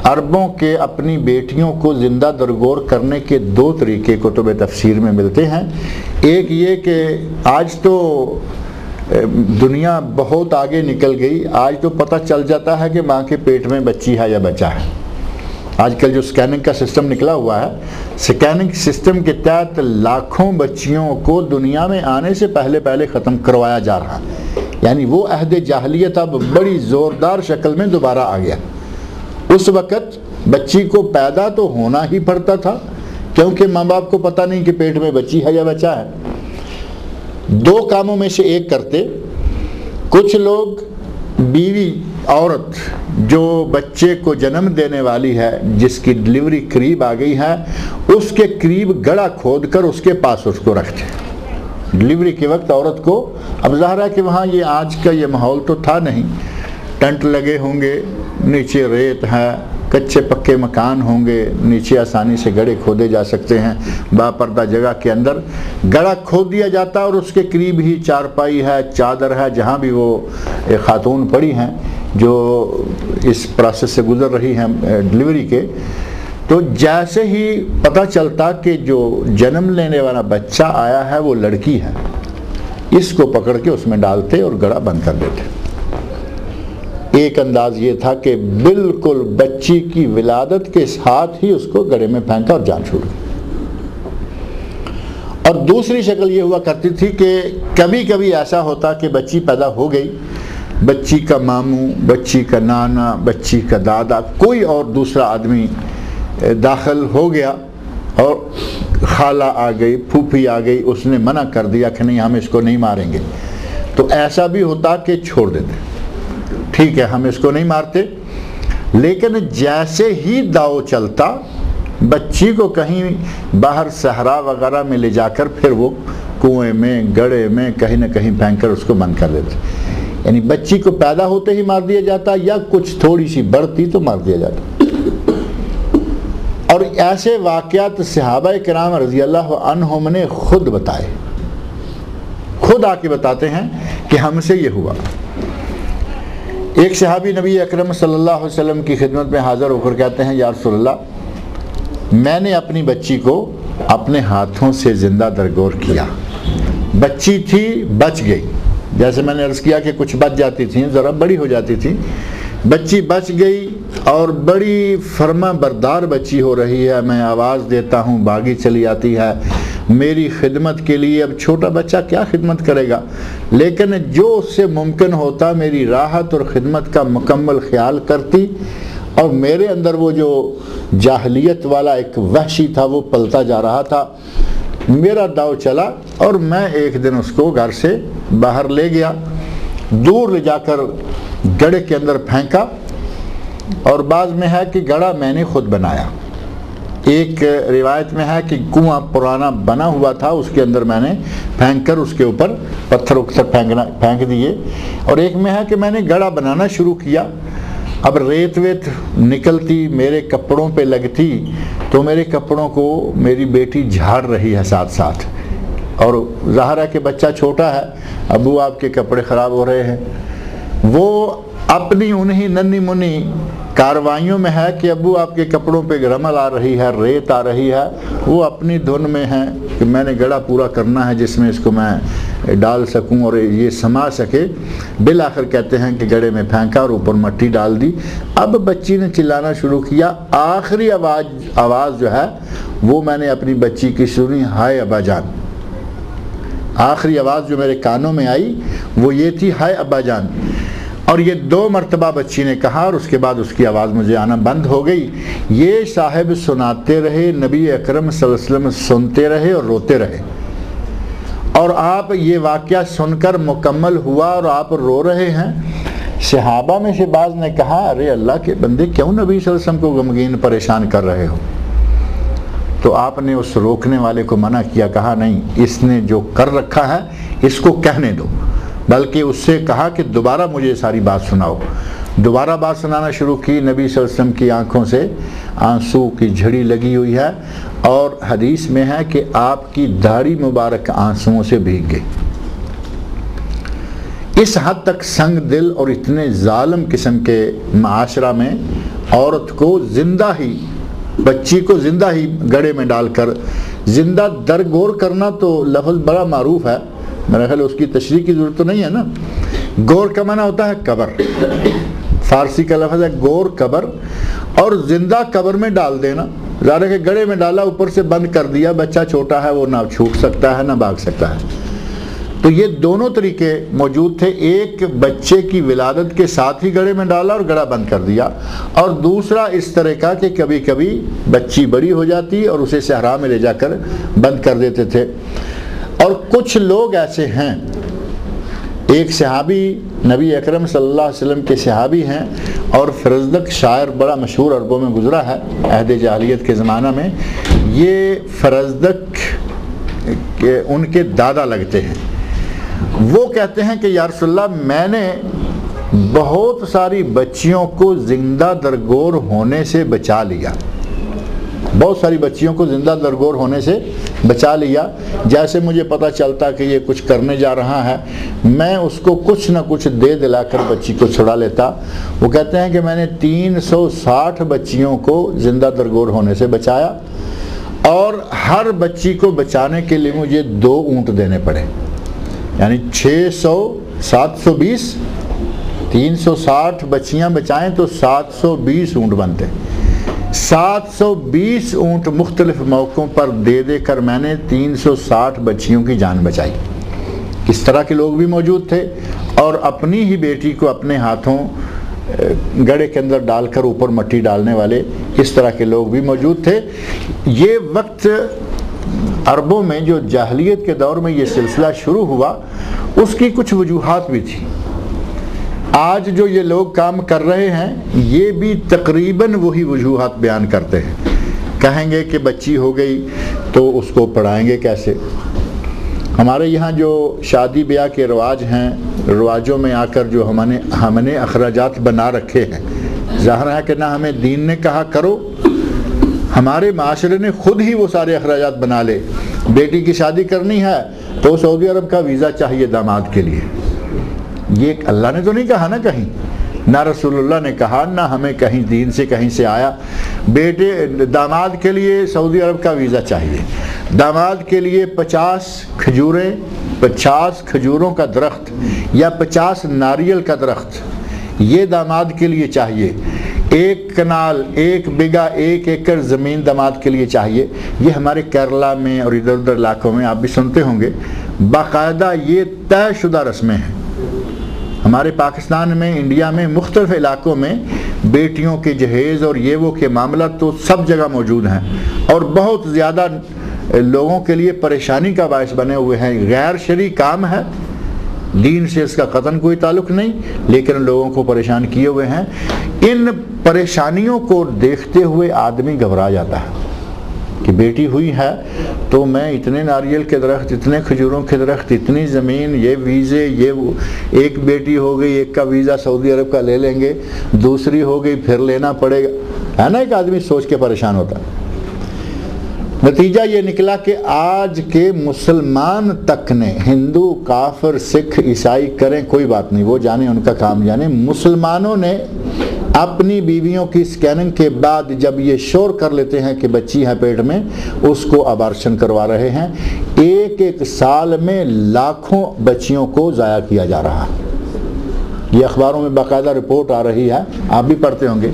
عربوں کے اپنی بیٹیوں کو زندہ درگور کرنے کے 2 طریقے کتب تفسیر میں ملتے ہیں۔ ایک یہ کہ آج تو دنیا بہت آگے نکل گئی، آج تو پتہ چل جاتا ہے کہ ماں کے پیٹ میں بچی ہے یا بچہ ہے۔ آج کل جو سکیننگ کا سسٹم نکلا ہوا ہے، سکیننگ سسٹم کے تحت لاکھوں بچیوں کو دنیا میں آنے سے پہلے ختم کروایا جا رہا ہے، یعنی وہ عہد جاہلیت اب بڑی زوردار شکل میں دوبارہ آ گیا۔ اس وقت بچی کو پیدا تو ہونا ہی پڑتا تھا، کیونکہ ماں باپ کو پتہ نہیں کہ پیٹ میں بچی ہے یا بچہ ہے۔ 2 کاموں میں سے ایک کرتے، کچھ لوگ بیوی عورت جو بچے کو جنم دینے والی ہے، جس کی ڈلیوری قریب آ گئی ہے، اس کے قریب گڑھا کھود کر اس کے پاس اس کو رکھتے۔ ڈلیوری کے وقت عورت کو، اب ظاہر ہے کہ وہاں یہ آج کا یہ ماحول تو تھا نہیں، ٹینٹ لگے ہوں گے، نیچے ریت ہے، کچے پکے مکان ہوں گے، نیچے آسانی سے گڑھے کھودے جا سکتے ہیں، باپردہ جگہ کے اندر گڑھا کھود دیا جاتا اور اس کے قریب ہی چارپائی ہے، چادر ہے، جہاں بھی وہ خاتون پڑی ہیں جو اس پروسیس سے گزر رہی ہیں ڈلیوری کے، تو جیسے ہی پتہ چلتا کہ جو جنم لینے والا بچہ آیا ہے وہ لڑکی ہے، اس کو پکڑ کے اس میں ڈالتے اور گڑھا بند کر دیتے۔ ایک انداز یہ تھا کہ بالکل بچی کی ولادت کے ساتھ ہی اس کو گڑھے میں پھینکا اور جان چھوڑ دی۔ اور دوسری شکل یہ ہوا کرتی تھی کہ کبھی کبھی ایسا ہوتا کہ بچی پیدا ہو گئی، بچی کا ماموں، بچی کا نانا، بچی کا دادا، کوئی اور دوسرا آدمی داخل ہو گیا اور خالہ آ گئی، پھوپھی آ گئی، اس نے منع کر دیا کہ نہیں ہم اس کو نہیں ماریں گے، تو ایسا بھی ہوتا کہ چھوڑ دیتے، ٹھیک ہے ہم اس کو نہیں مارتے۔ لیکن جیسے ہی داؤ چلتا، بچی کو کہیں باہر صحرا وغیرہ میں لے جا کر پھر وہ کنویں میں، گڑھے میں کہیں نہ کہیں پھینک کر اس کو بند کر دیتے، یعنی بچی کو پیدا ہوتے ہی مار دیا جاتا یا کچھ تھوڑی سی بڑھتی تو مار دیا جاتا۔ اور ایسے واقعات صحابہ کرام رضی اللہ عنہم نے خود بتائے، خود آ کے بتاتے ہیں کہ ہم سے یہ ہوا۔ ایک صحابی نبی اکرم صلی اللہ علیہ وسلم کی خدمت میں حاضر ہو کر کہتے ہیں یا رسول اللہ، میں نے اپنی بچی کو اپنے ہاتھوں سے زندہ درگور کیا، بچی تھی بچ گئی، جیسے میں نے عرض کیا کہ کچھ بچ جاتی تھیں، ذرا بڑی ہو جاتی تھی، بچی بچ گئی اور بڑی فرما بردار بچی ہو رہی ہے، میں آواز دیتا ہوں بھاگی چلی آتی ہے، میری خدمت کے لیے. اب چھوٹا بچہ کیا خدمت کرے گا, لیکن جو اس سے ممکن ہوتا میری راحت اور خدمت کا مکمل خیال کرتی, اور میرے اندر وہ جو جاہلیت والا ایک وحشی تھا وہ پلتا جا رہا تھا. میرا داؤ چلا اور میں ایک دن اس کو گھر سے باہر لے گیا, دور لے جا کر گڑھے کے اندر پھینکا, اور بعض میں ہے کہ گڑھا میں نے خود بنایا. ایک روایت میں ہے کہ کنواں پرانا بنا ہوا تھا, اس کے اندر میں نے پھینک کر اس کے اوپر پتھر پھینک دیے, اور ایک میں ہے کہ میں نے گڑھا بنانا شروع کیا. اب ریت ویت نکلتی میرے کپڑوں پہ لگتی تو میرے کپڑوں کو میری بیٹی جھاڑ رہی ہے ساتھ ساتھ, اور ظاہر ہے کہ بچہ چھوٹا ہے, ابو آپ کے کپڑے خراب ہو رہے ہیں. وہ اپنی انہی ننھی منی کاروائیوں میں ہے کہ ابو آپ کے کپڑوں پہ رمل آ رہی ہے, ریت آ رہی ہے, وہ اپنی دھن میں ہے کہ میں نے گڑھا پورا کرنا ہے جس میں اس کو میں ڈال سکوں اور یہ سما سکے. بالآخر کہتے ہیں کہ گڑھے میں پھینکا اور اوپر مٹی ڈال دی. اب بچی نے چلانا شروع کیا. آخری آواز جو ہے وہ میں نے اپنی بچی کی سنی, ہائے ابا جان. آخری آواز جو میرے کانوں میں آئی وہ یہ تھی, ہائے ابا جان. اور یہ 2 مرتبہ بچی نے کہا, اور اس کے بعد اس کی آواز مجھے آنا بند ہو گئی. یہ صاحب سناتے رہے, نبی اکرم صلی اللہ علیہ وسلم سنتے رہے اور روتے رہے. اور آپ یہ واقعہ سن کر مکمل ہوا اور آپ رو رہے ہیں. صحابہ میں سے بعض نے کہا, ارے اللہ کے بندے کیوں نبی صلی اللہ علیہ وسلم کو غمگین پریشان کر رہے ہو؟ تو آپ نے اس روکنے والے کو منع کیا, کہا نہیں, اس نے جو کر رکھا ہے اس کو کہنے دو. بلکہ اس سے کہا کہ دوبارہ مجھے ساری بات سناؤ. دوبارہ بات سنانا شروع کی. نبی صلی اللہ علیہ وسلم کی آنکھوں سے آنسو کی جھڑی لگی ہوئی ہے, اور حدیث میں ہے کہ آپ کی داڑھی مبارک آنسوؤں سے بھیگ گئی. اس حد تک سنگ دل اور اتنے ظالم قسم کے معاشرہ میں عورت کو زندہ ہی, بچی کو زندہ ہی گڑھے میں ڈال کر زندہ درگور کرنا, تو لفظ بڑا معروف ہے, میرا خیال اس کی تشریح کی ضرورت تو نہیں ہے نا. گور کا معنی ہوتا ہے قبر, فارسی کا لفظ ہے گور قبر, اور زندہ قبر میں ڈال دینا. ظاہر ہے کہ گڑھے میں ڈالا, اوپر سے بند کر دیا, بچہ چھوٹا ہے وہ نہ چھوٹ سکتا ہے نہ بھاگ سکتا ہے. تو یہ دونوں طریقے موجود تھے. ایک بچے کی ولادت کے ساتھ ہی گڑھے میں ڈالا اور گڑھا بند کر دیا, اور دوسرا اس طرح کا کہ کبھی کبھی بچی بڑی ہو جاتی اور اسے صحرا میں لے جا کر بند کر دیتے تھے. اور کچھ لوگ ایسے ہیں, ایک صحابی نبی اکرم صلی اللہ علیہ وسلم کے صحابی ہیں, اور فرزدق شاعر بڑا مشہور عربوں میں گزرا ہے عہد جاہلیت کے زمانہ میں. یہ فرزدق ان کے دادا لگتے ہیں. وہ کہتے ہیں کہ یا رسول اللہ, میں نے بہت ساری بچیوں کو زندہ درگور ہونے سے بچا لیا, بہت ساری بچیوں کو زندہ درگور ہونے سے بچا لیا. جیسے مجھے پتہ چلتا کہ یہ کچھ کرنے جا رہا ہے, میں اس کو کچھ نہ کچھ دے دلا کر بچی کو چھڑا لیتا. وہ کہتے ہیں کہ میں نے 360 بچیوں کو زندہ درگور ہونے سے بچایا, اور ہر بچی کو بچانے کے لیے مجھے 2 اونٹ دینے پڑے. یعنی 600 720, 360 بچیاں بچائیں تو 720 اونٹ بنتے. 720 اونٹ مختلف موقعوں پر دے دے کر میں نے 360 بچیوں کی جان بچائی. اس طرح کے لوگ بھی موجود تھے, اور اپنی ہی بیٹی کو اپنے ہاتھوں گڑھے کے اندر ڈال کر اوپر مٹی ڈالنے والے اس طرح کے لوگ بھی موجود تھے. یہ وقت عربوں میں جو جاہلیت کے دور میں یہ سلسلہ شروع ہوا, اس کی کچھ وجوہات بھی تھی. آج جو یہ لوگ کام کر رہے ہیں یہ بھی تقریباً وہی وجوہات بیان کرتے ہیں. کہیں گے کہ بچی ہو گئی تو اس کو پڑھائیں گے کیسے. ہمارے یہاں جو شادی بیاہ کے رواج ہیں, رواجوں میں آ کر جو ہم نے اخراجات بنا رکھے ہیں, ظاہر ہے کہ نہ ہمیں دین نے کہا کرو, ہمارے معاشرے نے خود ہی وہ سارے اخراجات بنا لے. بیٹی کی شادی کرنی ہے تو سعودی عرب کا ویزا چاہیے داماد کے لیے. یہ اللہ نے تو نہیں کہا نا کہیں, نہ رسول اللہ نے کہا, نہ ہمیں کہیں دین سے کہیں سے آیا. داماد کے لیے سعودی عرب کا ویزا چاہیے, داماد کے لیے 50 کھجوروں کا درخت یا 50 ناریل کا درخت یہ داماد کے لیے چاہیے. 1 کنال 1 بیگھا 1 ایکڑ زمین داماد کے لیے چاہیے. یہ ہمارے کیرلا میں اور ادھر ادھر علاقوں میں آپ بھی سنتے ہوں گے, باقاعدہ یہ طے شدہ رسمیں ہیں. ہمارے پاکستان میں, انڈیا میں, مختلف علاقوں میں بیٹیوں کے جہیز اور یہ وہ کے معاملات تو سب جگہ موجود ہیں, اور بہت زیادہ لوگوں کے لیے پریشانی کا باعث بنے ہوئے ہیں. غیر شرعی کام ہے, دین سے اس کا قطعاً کوئی تعلق نہیں, لیکن لوگوں کو پریشان کیے ہوئے ہیں. ان پریشانیوں کو دیکھتے ہوئے آدمی گھبرا جاتا ہے کہ بیٹی ہوئی ہے تو میں اتنے ناریل کے درخت, اتنے کھجوروں کے درخت, اتنی زمین, یہ ویزے, یہ وہ. ایک بیٹی ہو گئی, ایک کا ویزا سعودی عرب کا لے لیں گے, دوسری ہو گئی پھر لینا پڑے گا, ہے نا. ایک آدمی سوچ کے پریشان ہوتا ہے. نتیجہ یہ نکلا کہ آج کے مسلمان تک نے, ہندو, کافر, سکھ, عیسائی کریں کوئی بات نہیں, وہ جانے ان کا کام جانے, مسلمانوں نے اپنی بیویوں کی سکیننگ کے بعد جب یہ شور کر لیتے ہیں کہ بچی ہے پیٹ میں, اس کو ابارشن کروا رہے ہیں. 1 سال میں لاکھوں بچیوں کو ضائع کیا جا رہا. یہ اخباروں میں باقاعدہ رپورٹ آ رہی ہے, آپ بھی پڑھتے ہوں گے.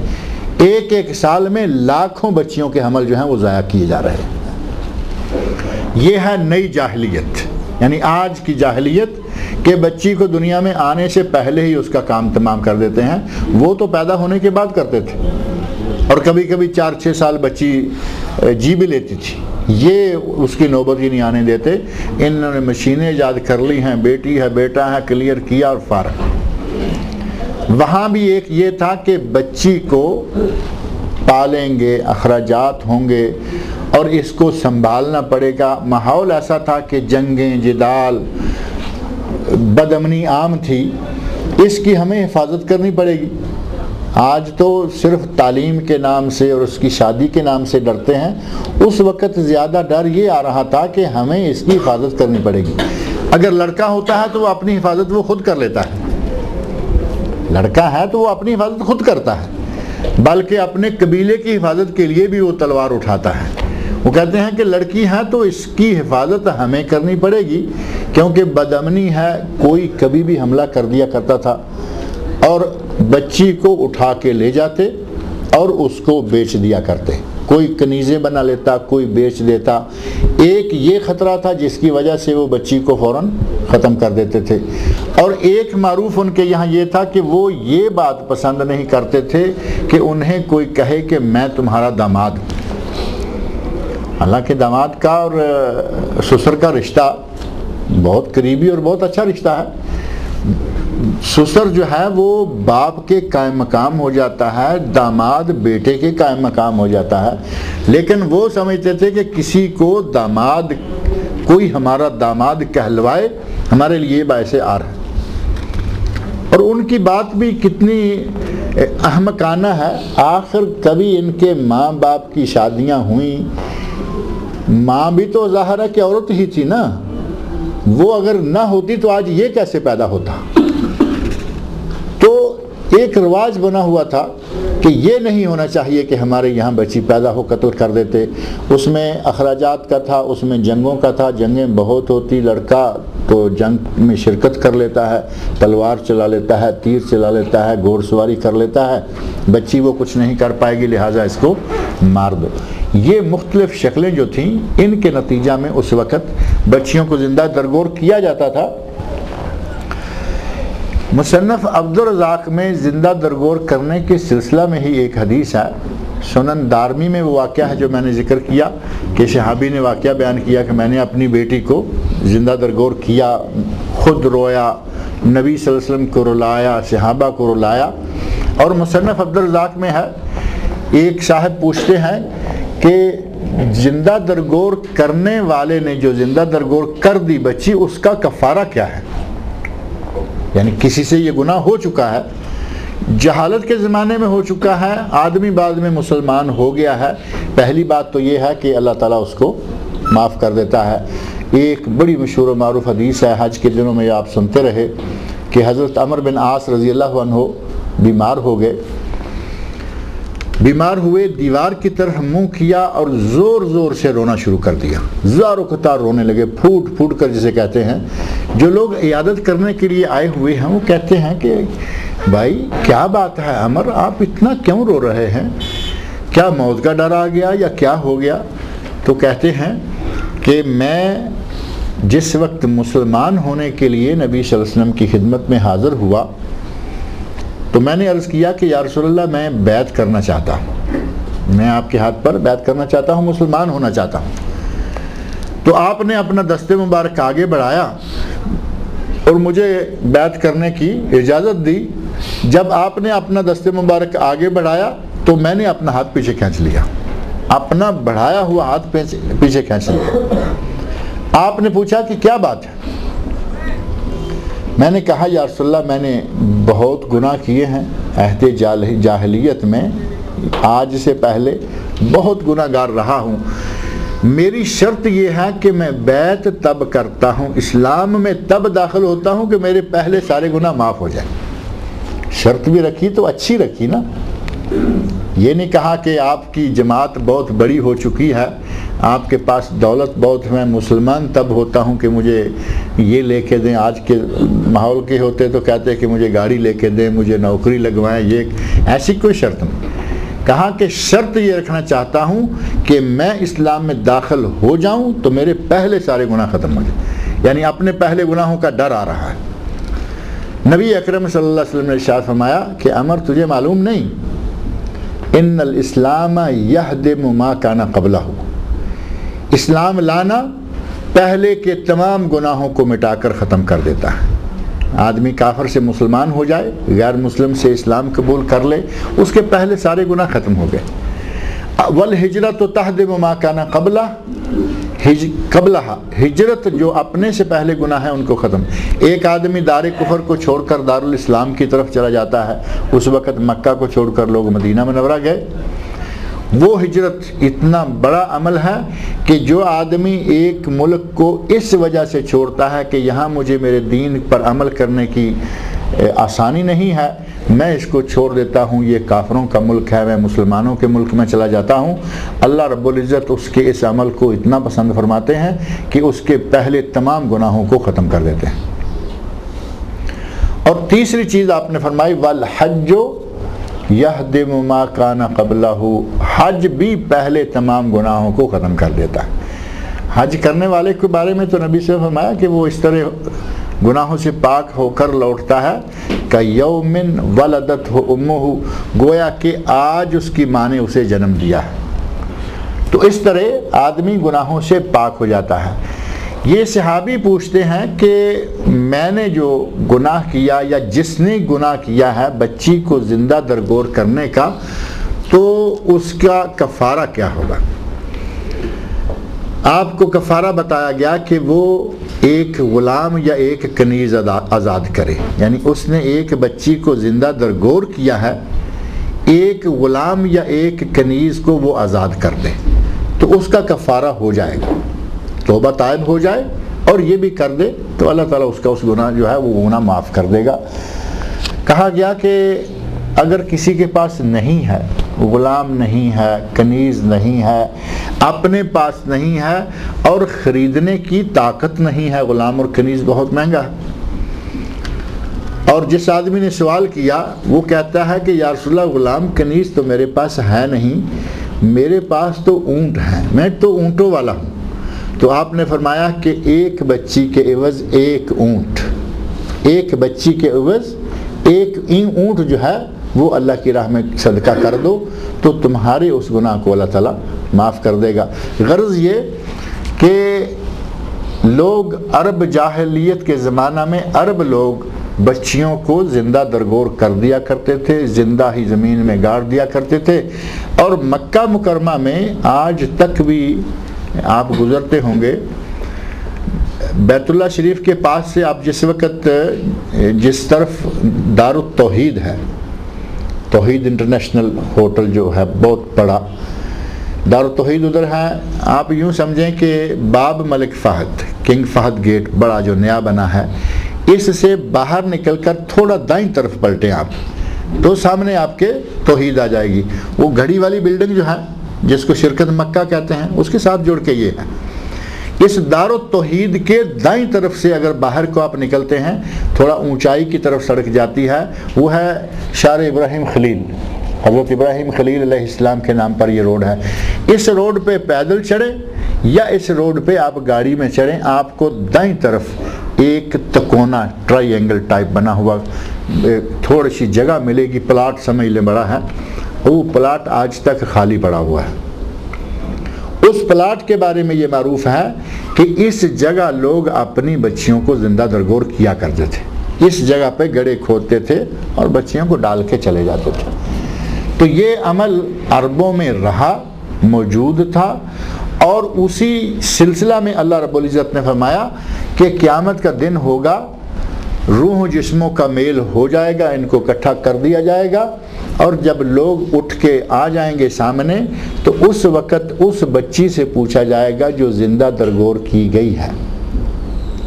1 سال میں لاکھوں بچیوں کے حمل جو ہیں وہ ضائع کیے جا رہے ہیں. یہ ہے نئی جاہلیت, یعنی آج کی جاہلیت کہ بچی کو دنیا میں آنے سے پہلے ہی اس کا کام تمام کر دیتے ہیں. وہ تو پیدا ہونے کے بعد کرتے تھے, اور کبھی کبھی 4-6 سال بچی جی بھی لیتی تھی, یہ اس کی نوبت ہی نہیں آنے دیتے. انہوں نے مشینیں ایجاد کر لی ہیں, بیٹی ہے بیٹا ہے, کلیئر کیا اور فارغ. وہاں بھی ایک یہ تھا کہ بچی کو پالیں گے, اخراجات ہوں گے اور اس کو سنبھالنا پڑے گا. ماحول ایسا تھا کہ جنگیں, جدال, بد امنی عام تھی, اس کی ہمیں حفاظت کرنی پڑے گی. آج تو صرف تعلیم کے نام سے اور اس کی شادی کے نام سے ڈرتے ہیں. اس وقت زیادہ ڈر یہ آ رہا تھا کہ ہمیں اس کی حفاظت کرنی پڑے گی. اگر لڑکا ہوتا ہے تو وہ اپنی حفاظت وہ خود کر لیتا ہے, لڑکا ہے تو وہ اپنی حفاظت خود کرتا ہے, بلکہ اپنے قبیلے کی حفاظت کے لیے بھی وہ تلوار اٹھاتا ہے. وہ کہتے ہیں کہ لڑکی ہے تو اس کی حفاظت ہمیں کرنی پڑے گی, کیونکہ بدامنی ہے, کوئی کبھی بھی حملہ کر دیا کرتا تھا اور بچی کو اٹھا کے لے جاتے اور اس کو بیچ دیا کرتے. کوئی کنیزیں بنا لیتا, کوئی بیچ دیتا. ایک یہ خطرہ تھا جس کی وجہ سے وہ بچی کو فوراً ختم کر دیتے تھے. اور ایک معروف ان کے یہاں یہ تھا کہ وہ یہ بات پسند نہیں کرتے تھے کہ انہیں کوئی کہے کہ میں تمہارا داماد ہوں. حالانکہ داماد کا اور سسر کا رشتہ بہت قریبی اور بہت اچھا رشتہ ہے. سسر جو ہے وہ باپ کے قائم مقام ہو جاتا ہے, داماد بیٹے کے قائم مقام ہو جاتا ہے. لیکن وہ سمجھتے تھے کہ کسی کو داماد, کوئی ہمارا داماد کہلوائے, ہمارے لیے باعث آر ہے. اور ان کی بات بھی کتنی احمقانہ ہے. آخر کبھی ان کے ماں باپ کی شادیاں ہوئیں, ماں بھی تو ظاہر ہے کہ عورت ہی تھی نا, وہ اگر نہ ہوتی تو آج یہ کیسے پیدا ہوتا. تو ایک رواج بنا ہوا تھا کہ یہ نہیں ہونا چاہیے کہ ہمارے یہاں بچی پیدا ہو, قتل کر دیتے. اس میں اخراجات کا تھا, اس میں جنگوں کا تھا, جنگیں بہت ہوتی. لڑکا تو جنگ میں شرکت کر لیتا ہے, تلوار چلا لیتا ہے, تیر چلا لیتا ہے, گھوڑ سواری کر لیتا ہے. بچی وہ کچھ نہیں کر پائے گی, لہٰذا اس کو مار دو. یہ مختلف شکلیں جو تھیں, ان کے نتیجہ میں اس وقت بچیوں کو زندہ درگور کیا جاتا تھا. مصنف عبدالرزاق میں زندہ درگور کرنے کے سلسلہ میں ہی ایک حدیث ہے. سنن دارمی میں وہ واقعہ ہے جو میں نے ذکر کیا کہ صحابی نے واقعہ بیان کیا کہ میں نے اپنی بیٹی کو زندہ درگور کیا, خود رویا, نبی صلی اللہ علیہ وسلم کو رلایا, صحابہ کو رلایا. اور مصنف عبدالرزاق میں ہے, ایک صاحب پوچھتے ہیں کہ زندہ درگور کرنے والے نے جو زندہ درگور کر دی بچی, اس کا کفارہ کیا ہے؟ یعنی کسی سے یہ گناہ ہو چکا ہے, جہالت کے زمانے میں ہو چکا ہے, آدمی بعد میں مسلمان ہو گیا ہے. پہلی بات تو یہ ہے کہ اللہ تعالیٰ اس کو معاف کر دیتا ہے. ایک بڑی مشہور و معروف حدیث ہے, حج کے دنوں میں آپ سنتے رہے, کہ حضرت عمر بن عاص رضی اللہ عنہ بیمار ہو گئے. بیمار ہوئے, دیوار کی طرف منہ کیا اور زور زور سے رونا شروع کر دیا. زاروں قطار رونے لگے, پھوٹ پھوٹ کر جسے کہتے ہیں. جو لوگ عیادت کرنے کے لیے آئے ہوئے ہیں وہ کہتے ہیں کہ بھائی کیا بات ہے عمر، آپ اتنا کیوں رو رہے ہیں؟ کیا موت کا ڈر آ گیا یا کیا ہو گیا؟ تو کہتے ہیں کہ میں جس وقت مسلمان ہونے کے لیے نبی صلی اللہ علیہ وسلم کی خدمت میں حاضر ہوا تو میں نے عرض کیا کہ یا رسول اللہ میں بیعت کرنا چاہتا ہوں، میں آپ کے ہاتھ پر بیعت کرنا چاہتا ہوں، مسلمان ہونا چاہتا ہوں۔ تو آپ نے اپنا دست مبارک آگے بڑھایا اور مجھے بیعت کرنے کی اجازت دی۔ جب آپ نے اپنا دست مبارک آگے بڑھایا تو میں نے اپنا ہاتھ پیچھے کھینچ لیا، اپنا بڑھایا ہوا ہاتھ پیچھے کھینچ لیا۔ آپ نے پوچھا کہ کیا بات ہے؟ میں نے کہا یا رسول اللہ میں نے بہت گناہ کیے ہیں عہد جاہلیت میں، آج سے پہلے بہت گناہ گار رہا ہوں، میری شرط یہ ہے کہ میں بیعت تب کرتا ہوں، اسلام میں تب داخل ہوتا ہوں کہ میرے پہلے سارے گناہ معاف ہو جائیں۔ شرط بھی رکھی تو اچھی رکھی نا، یہ نہیں کہا کہ آپ کی جماعت بہت بڑی ہو چکی ہے، آپ کے پاس دولت بہت ہے، میں مسلمان تب ہوتا ہوں کہ مجھے یہ لے کے دیں۔ آج کے ماحول کے ہوتے تو کہتے ہیں کہ مجھے گاڑی لے کے دیں، مجھے نوکری لگوائیں، یہ ایسی کوئی شرط نہیں۔ کہا کہ شرط یہ رکھنا چاہتا ہوں کہ میں اسلام میں داخل ہو جاؤں تو میرے پہلے سارے گناہ ختم ہو جائیں، یعنی اپنے پہلے گناہوں کا ڈر آ رہا ہے۔ نبی اکرم صلی اللہ علیہ وسلم نے ارشاد فرمایا کہ عمر تجھے معلوم نہیں، ان الاسلام یہدم ما کان قبلہ، اسلام لانا پہلے کے تمام گناہوں کو مٹا کر ختم کر دیتا ہے۔ آدمی کافر سے مسلمان ہو جائے، غیر مسلم سے اسلام قبول کر لے، اس کے پہلے سارے گناہ ختم ہو گئے۔ والہجرت تہدم ما کان قبلہ، ہجرت جو اپنے سے پہلے گناہ ہیں ان کو ختم۔ ایک آدمی دار کفر کو چھوڑ کر دارالاسلام کی طرف چلا جاتا ہے، اس وقت مکہ کو چھوڑ کر لوگ مدینہ منورہ گئے، وہ ہجرت اتنا بڑا عمل ہے کہ جو آدمی ایک ملک کو اس وجہ سے چھوڑتا ہے کہ یہاں مجھے میرے دین پر عمل کرنے کی آسانی نہیں ہے، میں اس کو چھوڑ دیتا ہوں، یہ کافروں کا ملک ہے، میں مسلمانوں کے ملک میں چلا جاتا ہوں، اللہ رب العزت اس کے اس عمل کو اتنا پسند فرماتے ہیں کہ اس کے پہلے تمام گناہوں کو ختم کر دیتے ہیں۔ اور تیسری چیز آپ نے فرمائی والحج یہدم ما کان قبلہ، حج بھی پہلے تمام گناہوں کو ختم کر دیتا ہے۔ حج کرنے والے کے بارے میں تو نبی سے فرمایا کہ وہ اس طرح گناہوں سے پاک ہو کر لوٹتا ہے کہ یوم ولدتہ امہ، گویا کہ آج اس کی ماں نے اسے جنم دیا ہے۔ تو اس طرح آدمی گناہوں سے پاک ہو جاتا ہے۔ یہ صحابی پوچھتے ہیں کہ میں نے جو گناہ کیا یا جس نے گناہ کیا ہے بچی کو زندہ درگور کرنے کا، تو اس کا کفارہ کیا ہوگا؟ آپ کو کفارہ بتایا گیا کہ وہ ایک غلام یا ایک کنیز آزاد کرے، یعنی اس نے ایک بچی کو زندہ درگور کیا ہے، ایک غلام یا ایک کنیز کو وہ آزاد کر دے تو اس کا کفارہ ہو جائے گا، توبہ طائب ہو جائے اور یہ بھی کر دے تو اللہ تعالیٰ اس کا اس گناہ جو ہے وہ گناہ معاف کر دے گا۔ کہا گیا کہ اگر کسی کے پاس نہیں ہے، غلام نہیں ہے، کنیز نہیں ہے، اپنے پاس نہیں ہے اور خریدنے کی طاقت نہیں ہے، غلام اور کنیز بہت مہنگا ہے، اور جس آدمی نے سوال کیا وہ کہتا ہے کہ یا رسول اللہ غلام کنیز تو میرے پاس ہے نہیں، میرے پاس تو اونٹ ہیں، میں تو اونٹوں والا ہوں، تو آپ نے فرمایا کہ ایک بچی کے عوض ایک اونٹ، ایک بچی کے عوض ایک اونٹ جو ہے وہ اللہ کی راہ میں صدقہ کر دو تو تمہارے اس گناہ کو اللہ تعالیٰ معاف کر دے گا۔ غرض یہ کہ لوگ عرب جاہلیت کے زمانہ میں عرب لوگ بچیوں کو زندہ درگور کر دیا کرتے تھے، زندہ ہی زمین میں گاڑ دیا کرتے تھے، اور مکہ مکرمہ میں آج تک بھی آپ گزرتے ہوں گے، بیت اللہ شریف کے پاس سے آپ جس وقت جس طرف دار التوحید ہے، توحید انٹرنیشنل ہوٹل جو ہے بہت بڑا دار التوحید ادھر ہے، آپ یوں سمجھیں کہ باب ملک فہد، کنگ فہد گیٹ بڑا جو نیا بنا ہے، اس سے باہر نکل کر تھوڑا دائیں طرف پلٹیں آپ تو سامنے آپ کے توحید آ جائے گی۔ وہ گھڑی والی بلڈنگ جو ہے جس کو شرکت مکہ کہتے ہیں اس کے ساتھ جوڑ کے یہ ہے اس دار التوحید کے دائیں طرف سے اگر باہر کو آپ نکلتے ہیں تھوڑا اونچائی کی طرف سڑک جاتی ہے، وہ ہے شار ابراہیم خلیل، حضرت ابراہیم خلیل علیہ السلام کے نام پر یہ روڈ ہے۔ اس روڈ پہ پیدل چڑھیں یا اس روڈ پہ آپ گاڑی میں چڑھیں، آپ کو دائیں طرف ایک تکونا ٹرائی اینگل ٹائپ بنا ہوا تھوڑی سی جگہ ملے گی، پلاٹ سمجھ لیں بڑا ہے، وہ پلاٹ آج تک خالی پڑا ہوا ہے۔ اس پلاٹ کے بارے میں یہ معروف ہے کہ اس جگہ لوگ اپنی بچیوں کو زندہ درگور کیا کرتے تھے، اس جگہ پہ گڑھے کھودتے تھے اور بچیوں کو ڈال کے چلے جاتے تھے۔ تو یہ عمل عربوں میں رہا، موجود تھا، اور اسی سلسلہ میں اللہ رب العزت نے فرمایا کہ قیامت کا دن ہوگا، روح و جسموں کا میل ہو جائے گا، ان کو اکٹھا کر دیا جائے گا، اور جب لوگ اٹھ کے آ جائیں گے سامنے تو اس وقت اس بچی سے پوچھا جائے گا جو زندہ درگور کی گئی ہے،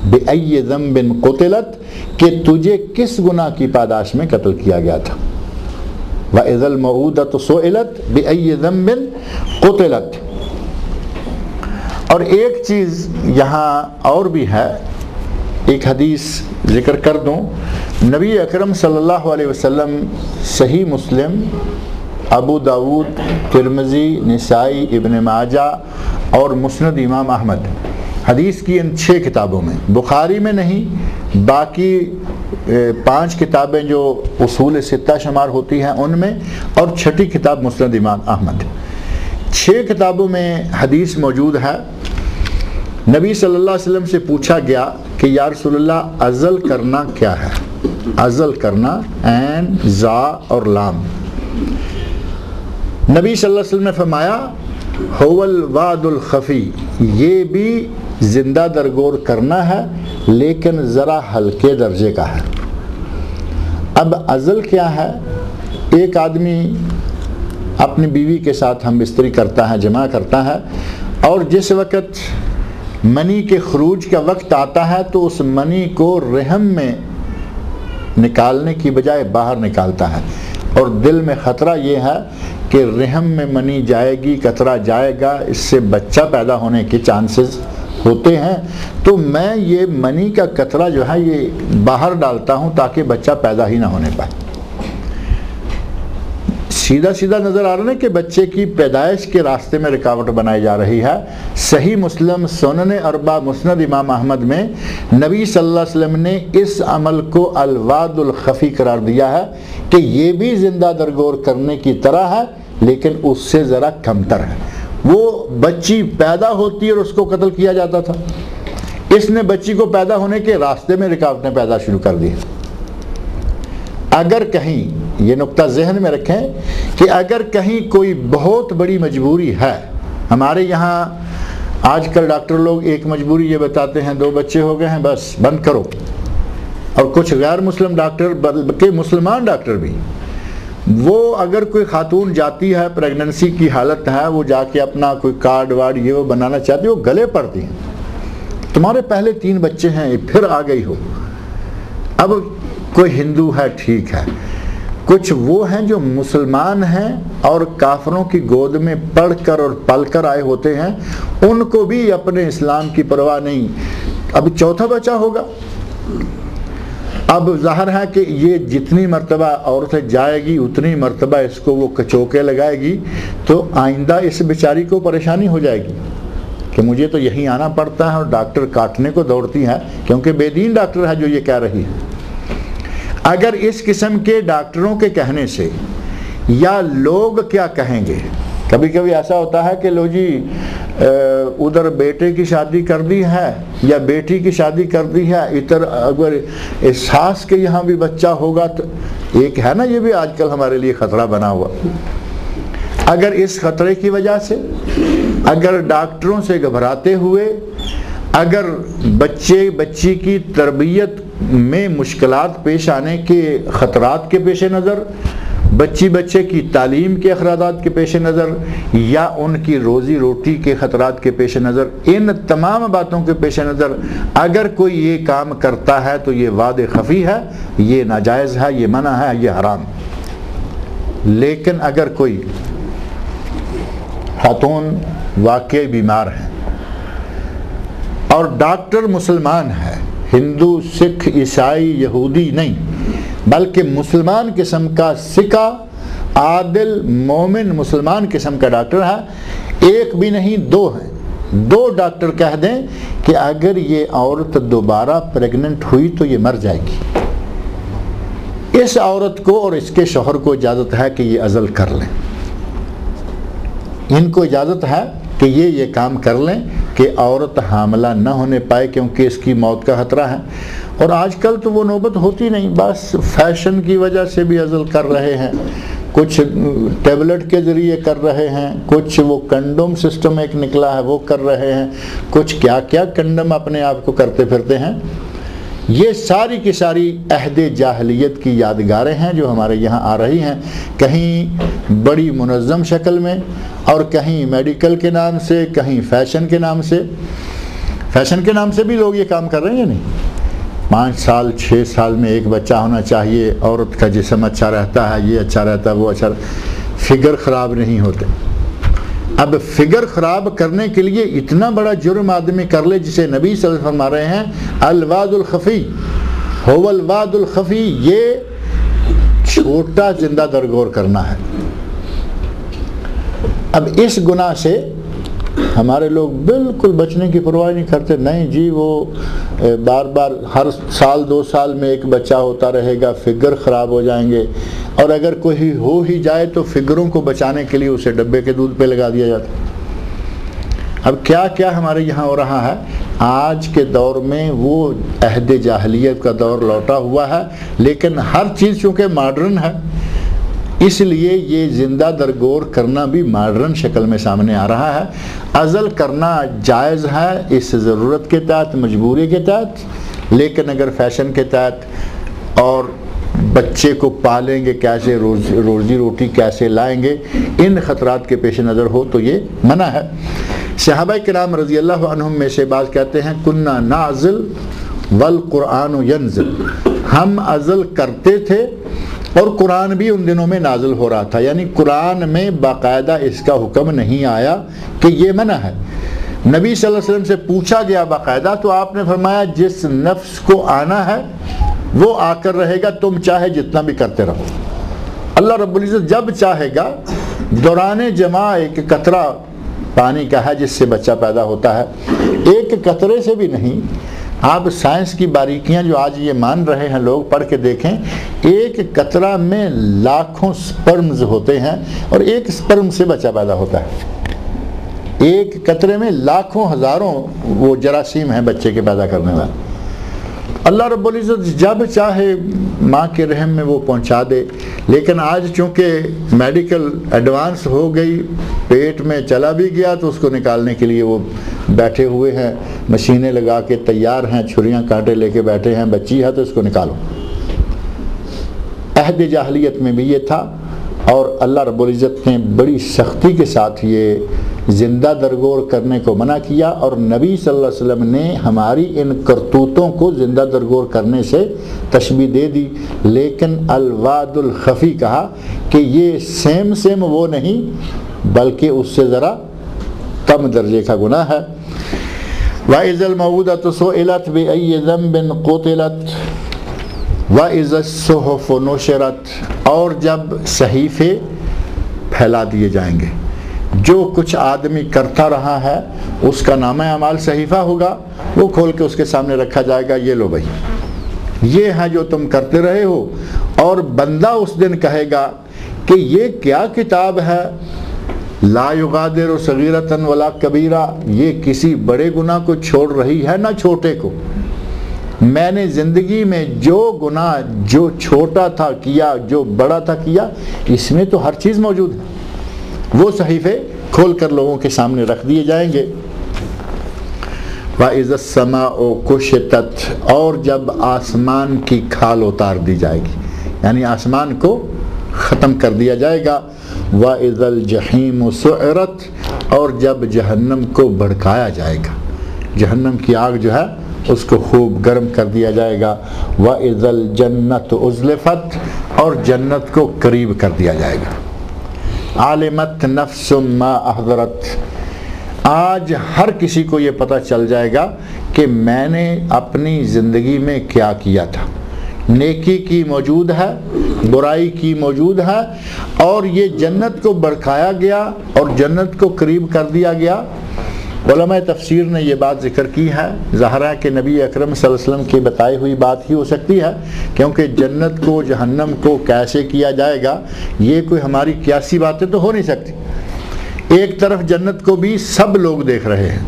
بِأَيِّ ذَنبٍ قُتِلَتْ، کہ تجھے کس گناہ کی پاداش میں قتل کیا گیا تھا، وَإِذَا الْمَوْءُودَةُ سُئِلَتْ بِأَيِّ ذَنبٍ قُتِلَتْ۔ اور ایک چیز یہاں اور بھی ہے، ایک حدیث ذکر کر دوں، نبی اکرم صلی اللہ علیہ وسلم صحیح مسلم، ابو داود، ترمذی، نسائی، ابن ماجہ اور مسند امام احمد، حدیث کی ان 6 کتابوں میں، بخاری میں نہیں، باقی 5 کتابیں جو اصول 6 شمار ہوتی ہیں ان میں، اور 6ٹھی کتاب مسند امام احمد، 6 کتابوں میں حدیث موجود ہے۔ نبی صلی اللہ علیہ وسلم سے پوچھا گیا کہ یا رسول اللہ ازل کرنا کیا ہے؟ ازل کرنا، عین، زا اور لام۔ نبی صلی اللہ علیہ وسلم نے فرمایا هو الوعد الخفی، یہ بھی زندہ درگور کرنا ہے لیکن ذرا ہلکے درجے کا ہے۔ اب ازل کیا ہے؟ ایک آدمی اپنی بیوی کے ساتھ ہم بستری کرتا ہے، جمع کرتا ہے، اور جس وقت منی کے خروج کا وقت آتا ہے تو اس منی کو رحم میں نکالنے کی بجائے باہر نکالتا ہے، اور دل میں خطرہ یہ ہے کہ رحم میں منی جائے گی، قطرہ جائے گا، اس سے بچہ پیدا ہونے کے چانسز ہوتے ہیں، تو میں یہ منی کا قطرہ جو ہے یہ باہر ڈالتا ہوں تاکہ بچہ پیدا ہی نہ ہونے پائے۔ سیدھا سیدھا نظر آ رہا ہے کہ بچے کی پیدائش کے راستے میں رکاوٹ بنائی جا رہی ہے۔ صحیح مسلم، سنن اربع، مسند امام احمد میں نبی صلی اللہ علیہ وسلم نے اس عمل کو الوعد الخفی قرار دیا ہے کہ یہ بھی زندہ درگور کرنے کی طرح ہے لیکن اس سے ذرا کمتر ہے۔ وہ بچی پیدا ہوتی اور اس کو قتل کیا جاتا تھا، اس نے بچی کو پیدا ہونے کے راستے میں رکاوٹیں پیدا شروع کر دی۔ اگر کہیں، یہ نقطہ ذہن میں رکھیں کہ اگر کہیں کوئی بہت بڑی مجبوری ہے، ہمارے یہاں آج کل ڈاکٹر لوگ ایک مجبوری یہ بتاتے ہیں 2 بچے ہو گئے ہیں بس بند کرو، اور کچھ غیر مسلم ڈاکٹر بلکہ مسلمان ڈاکٹر بھی، وہ اگر کوئی خاتون جاتی ہے پریگننسی کی حالت ہے، وہ جا کے اپنا کوئی کارڈ وارڈ یہ وہ بنانا چاہتی ہے، وہ گلے پڑتی ہیں، تمہارے پہلے 3 بچے ہیں پھر آ گئی ہو۔ اب کوئی ہندو ہے ٹھیک ہے، کچھ وہ ہیں جو مسلمان ہیں اور کافروں کی گود میں پڑھ کر اور پل کر آئے ہوتے ہیں، ان کو بھی اپنے اسلام کی پرواہ نہیں، اب 4تھا بچہ ہوگا۔ اب ظاہر ہے کہ یہ جتنی مرتبہ عورت جائے گی اتنی مرتبہ اس کو وہ کچوکے لگائے گی، تو آئندہ اس بیچاری کو پریشانی ہو جائے گی کہ مجھے تو یہیں آنا پڑتا ہے، اور ڈاکٹر کاٹنے کو دوڑتی ہے کیونکہ بے دین ڈاکٹر ہے جو یہ کہہ رہی ہے۔ اگر اس قسم کے ڈاکٹروں کے کہنے سے یا لوگ کیا کہیں گے، کبھی کبھی ایسا ہوتا ہے کہ لو جی ادھر بیٹے کی شادی کر دی ہے یا بیٹی کی شادی کر دی ہے، ادھر اگر احساس کے یہاں بھی بچہ ہوگا تو ایک ہے نا، یہ بھی آج کل ہمارے لیے خطرہ بنا ہوا۔ اگر اس خطرے کی وجہ سے، اگر ڈاکٹروں سے گھبراتے ہوئے، اگر بچی کی تربیت میں مشکلات پیش آنے کے خطرات کے پیش نظر، بچے کی تعلیم کے اخراجات کے پیش نظر، یا ان کی روزی روٹی کے خطرات کے پیش نظر، ان تمام باتوں کے پیش نظر اگر کوئی یہ کام کرتا ہے تو یہ وعد خفی ہے، یہ ناجائز ہے، یہ منع ہے، یہ حرام۔ لیکن اگر کوئی خاتون واقعی بیمار ہے، اور ڈاکٹر مسلمان ہے، ہندو، سکھ، عیسائی، یہودی نہیں، بلکہ مسلمان قسم کا سکہ، عادل، مومن مسلمان قسم کا ڈاکٹر ہے، ایک بھی نہیں 2 ہیں، 2 ڈاکٹر کہہ دیں کہ اگر یہ عورت دوبارہ پریگننٹ ہوئی تو یہ مر جائے گی، اس عورت کو اور اس کے شوہر کو اجازت ہے کہ یہ عزل کر لیں، ان کو اجازت ہے کہ یہ کام کر لیں کہ عورت حاملہ نہ ہونے پائے، کیونکہ اس کی موت کا خطرہ ہے۔ اور آج کل تو وہ نوبت ہوتی نہیں، بس فیشن کی وجہ سے بھی عزل کر رہے ہیں، کچھ ٹیبلٹ کے ذریعے کر رہے ہیں، کچھ وہ کنڈوم سسٹم ایک نکلا ہے وہ کر رہے ہیں، کچھ کیا کیا کنڈم اپنے آپ کو کرتے پھرتے ہیں۔ یہ ساری کی ساری عہد جاہلیت کی یادگاریں ہیں جو ہمارے یہاں آ رہی ہیں، کہیں بڑی منظم شکل میں اور کہیں میڈیکل کے نام سے، کہیں فیشن کے نام سے۔ فیشن کے نام سے بھی لوگ یہ کام کر رہے ہیں یا نہیں؟ 5 سال 6 سال میں ایک بچہ ہونا چاہیے، عورت کا جسم اچھا رہتا ہے، یہ اچھا رہتا ہے، وہ اچھا، فگر خراب نہیں ہوتے۔ اب فگر خراب کرنے کے لیے اتنا بڑا جرم آدمی کر لے جسے نبی صلی اللہ علیہ وسلم فرما رہے ہیں الواد الخفی هو الواد الخفی، یہ چھوٹا زندہ درگور کرنا ہے۔ اب اس گناہ سے ہمارے لوگ بالکل بچنے کی پرواہ نہیں کرتے، نہیں جی وہ بار بار ہر سال 2 سال میں ایک بچہ ہوتا رہے گا، فگر خراب ہو جائیں گے، اور اگر کوئی ہو ہی جائے تو فگروں کو بچانے کے لیے اسے ڈبے کے دودھ پہ لگا دیا جاتا۔ اب کیا کیا ہمارے یہاں ہو رہا ہے، آج کے دور میں وہ عہد جاہلیت کا دور لوٹا ہوا ہے، لیکن ہر چیز چونکہ ماڈرن ہے اس لیے یہ زندہ درگور کرنا بھی ماڈرن شکل میں سامنے آ رہا ہے۔ عزل کرنا جائز ہے اس ضرورت کے تحت، مجبوری کے تحت، لیکن اگر فیشن کے تحت اور بچے کو پالیں گے کیسے، روزی روٹی کیسے لائیں گے، ان خطرات کے پیش نظر ہو تو یہ منع ہے۔ صحابہ کرام رضی اللہ عنہم میں سے بعض کہتے ہیں کننا نعزل والقرآن ینزل، ہم عزل کرتے تھے اور قرآن بھی ان دنوں میں نازل ہو رہا تھا، یعنی قرآن میں باقاعدہ اس کا حکم نہیں آیا کہ یہ منع ہے۔ نبی صلی اللہ علیہ وسلم سے پوچھا گیا باقاعدہ تو آپ نے فرمایا جس نفس کو آنا ہے وہ آ کر رہے گا، تم چاہے جتنا بھی کرتے رہو۔ اللہ رب العزت جب چاہے گا، دوران جماع ایک قطرہ پانی کا ہے جس سے بچہ پیدا ہوتا ہے، ایک قطرے سے بھی نہیں۔ آپ سائنس کی باریکیاں جو آج یہ مان رہے ہیں لوگ، پڑھ کے دیکھیں، ایک قطرہ میں لاکھوں سپرمز ہوتے ہیں اور ایک سپرم سے بچہ پیدا ہوتا ہے۔ ایک قطرے میں لاکھوں ہزاروں وہ جراثیم ہیں بچے کے پیدا کرنے والے۔ اللہ رب العزت جب چاہے ماں کے رحم میں وہ پہنچا دے، لیکن آج چونکہ میڈیکل ایڈوانس ہو گئی، پیٹ میں چلا بھی گیا تو اس کو نکالنے کے لیے وہ بیٹھے ہوئے ہیں، مشینیں لگا کے تیار ہیں، چھریاں کانٹے لے کے بیٹھے ہیں، بچی ہے تو اس کو نکالو۔ عہد جاہلیت میں بھی یہ تھا، اور اللہ رب العزت نے بڑی سختی کے ساتھ یہ زندہ درگور کرنے کو منع کیا، اور نبی صلی اللہ علیہ وسلم نے ہماری ان کرتوتوں کو زندہ درگور کرنے سے تشبیہ دے دی، لیکن الواد الخفی کہا کہ یہ سیم وہ نہیں بلکہ اس سے ذرا کم درجے کا گناہ ہے۔ وَإِذَا الْمَوْءُودَةُ سُئِلَتْ بِأَيِّ ذَنبٍ قُتِلَتْ وَإِذَا الصُّحُفُ نُشِرَتْ، اور جب صحیفے پھیلا دیے جائیں گے، جو کچھ آدمی کرتا رہا ہے اس کا نامہ اعمال صحیفہ ہوگا، وہ کھول کے اس کے سامنے رکھا جائے گا، یہ لو بھائی یہ ہے جو تم کرتے رہے ہو، اور بندہ اس دن کہے گا کہ یہ کیا کتاب ہے، لا یغادر صغیرۃ ولا کبیرہ، یہ کسی بڑے گناہ کو چھوڑ رہی ہے نہ چھوٹے کو۔ میں نے زندگی میں جو گناہ جو چھوٹا تھا کیا، جو بڑا تھا کیا، اس میں تو ہر چیز موجود ہے۔ وہ صحیفے کھول کر لوگوں کے سامنے رکھ دیے جائیں گے۔ وَإِذَا السَّمَاءُ كُشِطَتْ، اور جب آسمان کی کھال اتار دی جائے گی، یعنی آسمان کو ختم کر دیا جائے گا۔ وَإِذَا الْجَحِيمُ سُعِرَتْ، اور جب جہنم کو بھڑکایا جائے گا، جہنم کی آگ جو ہے اس کو خوب گرم کر دیا جائے گا۔ وَإِذَا الْجَنَّةُ أُزْلِفَتْ، اور جنت کو قریب کر دیا جائے گا۔ عَلِمَتْ نَفْسٌ مَا أَحْضَرَتْ، آج ہر کسی کو یہ پتہ چل جائے گا کہ میں نے اپنی زندگی میں کیا کیا تھا۔ نیکی کی موجود ہے، برائی کی موجود ہے، اور یہ جنت کو بڑھایا گیا اور جنت کو قریب کر دیا گیا۔ علماء تفسیر نے یہ بات ذکر کی ہے، ظاہر ہے کہ نبی اکرم صلی اللہ علیہ وسلم کی بتائی ہوئی بات ہی ہو سکتی ہے، کیونکہ جنت کو جہنم کو کیسے کیا جائے گا یہ کوئی ہماری قیاسی باتیں تو ہو نہیں سکتی۔ ایک طرف جنت کو بھی سب لوگ دیکھ رہے ہیں،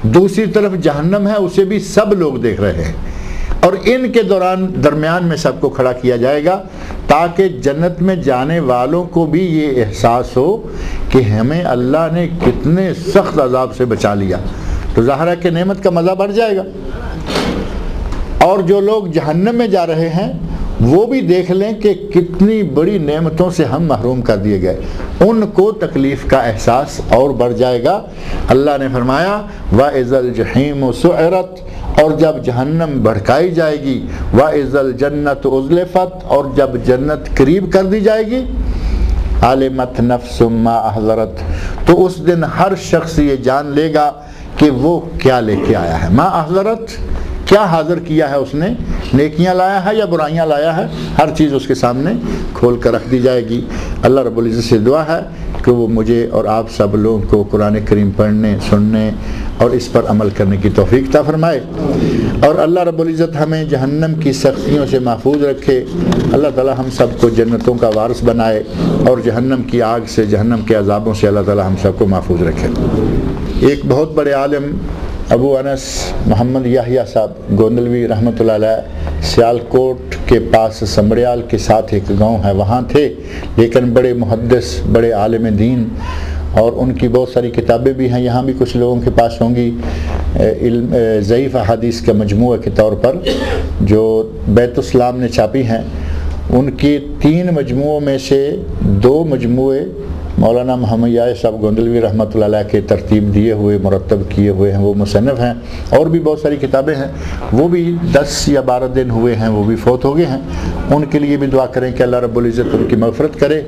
دوسری طرف جہنم ہے اسے بھی سب لوگ دیکھ رہے ہیں، اور ان کے درمیان میں سب کو کھڑا کیا جائے گا تاکہ جنت میں جانے والوں کو بھی یہ احساس ہو کہ ہمیں اللہ نے کتنے سخت عذاب سے بچا لیا، تو ظاہر ہے کہ نعمت کا مزہ بڑھ جائے گا۔ اور جو لوگ جہنم میں جا رہے ہیں وہ بھی دیکھ لیں کہ کتنی بڑی نعمتوں سے ہم محروم کر دیے گئے، ان کو تکلیف کا احساس اور بڑھ جائے گا۔ اللہ نے فرمایا وَإِذَا الْجَحِيمُ سُعِرَتْ، اور جب جہنم بھڑکائی جائے گی، وَإِذَا الْجَنَّةُ أُزْلِفَتْ، اور جب جنت قریب کر دی جائے گی، عَلِمَتْ نَفْسٌ مَا أَحْضَرَتْ، تو اس دن ہر شخص یہ جان لے گا کہ وہ کیا لے کے آیا ہے۔ ما احضرت، کیا حاضر کیا ہے اس نے، نیکیاں لایا ہے یا برائیاں لایا ہے، ہر چیز اس کے سامنے کھول کر رکھ دی جائے گی۔ اللہ رب العزت سے دعا ہے کہ وہ مجھے اور آپ سب لوگوں کو قرآن کریم پڑھنے، سننے اور اس پر عمل کرنے کی توفیق عطا فرمائے، اور اللہ رب العزت ہمیں جہنم کی سختیوں سے محفوظ رکھے۔ اللہ تعالی ہم سب کو جنتوں کا وارث بنائے، اور جہنم کی آگ سے، جہنم کے عذابوں سے اللہ تعالی ہم سب کو محفوظ رکھے۔ ایک بہت بڑے عالم ابو انس محمد یحییٰ صاحب گوندلوی رحمۃ اللہ علیہ سیالکوٹ کے پاس سمبڑیال کے ساتھ ایک گاؤں ہے، وہاں تھے، لیکن بڑے محدث، بڑے عالم دین، اور ان کی بہت ساری کتابیں بھی ہیں، یہاں بھی کچھ لوگوں کے پاس ہوں گی۔ ضعیف احادیث کا مجموعہ کے طور پر جو بیت اسلام نے چھاپی ہیں، ان کی 3 مجموعوں میں سے 2 مجموعے مولانا محمد یحییٰ صاحب گوندلوی رحمۃ اللہ علیہ کے ترتیب دیے ہوئے، مرتب کیے ہوئے ہیں، وہ مصنف ہیں، اور بھی بہت ساری کتابیں ہیں، وہ بھی 10 یا 12 دن ہوئے ہیں، وہ بھی فوت ہو گئے ہیں۔ ان کے لیے بھی دعا کریں کہ اللہ رب العزت ان کی مغفرت کرے،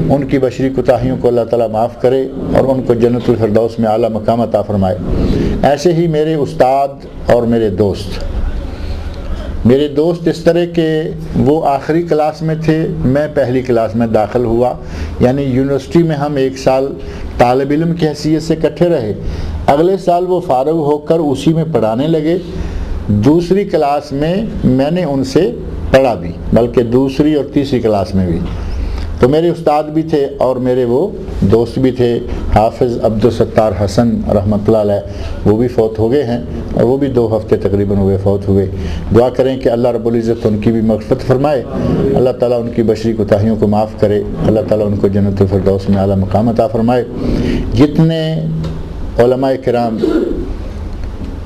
ان کی بشری کوتاہیوں کو اللہ تعالیٰ معاف کرے، اور ان کو جنت الفردوس میں اعلیٰ مقام عطا فرمائے۔ ایسے ہی میرے استاد اور میرے دوست اس طرح کہ وہ آخری کلاس میں تھے، میں پہلی کلاس میں داخل ہوا، یعنی یونیورسٹی میں ہم 1 سال طالب علم کی حیثیت سے اکٹھے رہے، اگلے سال وہ فارغ ہو کر اسی میں پڑھانے لگے۔ دوسری کلاس میں میں نے ان سے پڑھا بھی، بلکہ دوسری اور تیسری کلاس میں بھی، تو میرے استاد بھی تھے اور میرے وہ دوست بھی تھے۔ حافظ عبدالستار حسن رحمۃ اللہ علیہ، وہ بھی فوت ہو گئے ہیں، اور وہ بھی 2 ہفتے تقریباً ہوئے فوت ہوئے۔ دعا کریں کہ اللہ رب العزت ان کی بھی مغفرت فرمائے، اللہ تعالیٰ ان کی بشری کوتاہیوں کو معاف کرے، اللہ تعالیٰ ان کو جنت الفردوس میں اعلیٰ مقام عطا فرمائے۔ جتنے علماء کرام،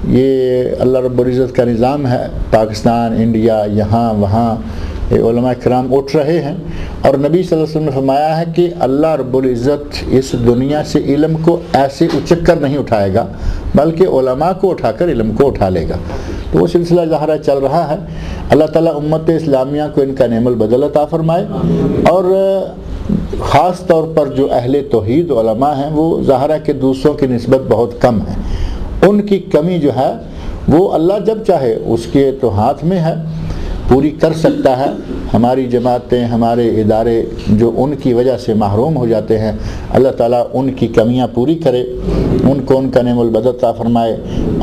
یہ اللہ رب العزت کا نظام ہے، پاکستان، انڈیا، یہاں وہاں علماء کرام اٹھ رہے ہیں، اور نبی صلی اللہ علیہ وسلم نے فرمایا ہے کہ اللہ رب العزت اس دنیا سے علم کو ایسے اچک کر نہیں اٹھائے گا، بلکہ علماء کو اٹھا کر علم کو اٹھا لے گا۔ تو وہ سلسلہ ظاہرہ چل رہا ہے۔ اللہ تعالیٰ امت اسلامیہ کو ان کا نعم البدل عطا فرمائے، اور خاص طور پر جو اہل توحید علماء ہیں وہ ظاہرہ کہ دوسروں کی نسبت بہت کم ہیں، ان کی کمی جو ہے وہ اللہ جب چاہے اس کے تو ہاتھ میں ہے، پوری کر سکتا ہے۔ ہماری جماعتیں، ہمارے ادارے جو ان کی وجہ سے محروم ہو جاتے ہیں، اللہ تعالیٰ ان کی کمیاں پوری کرے، ان کو ان کا نعم البدل عطا فرمائے،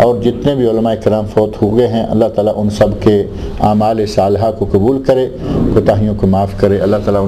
اور جتنے بھی علماء کرام فوت ہو گئے ہیں اللہ تعالیٰ ان سب کے اعمال صالحہ کو قبول کرے، کوتاہیوں کو معاف کرے، اللہ تعالیٰ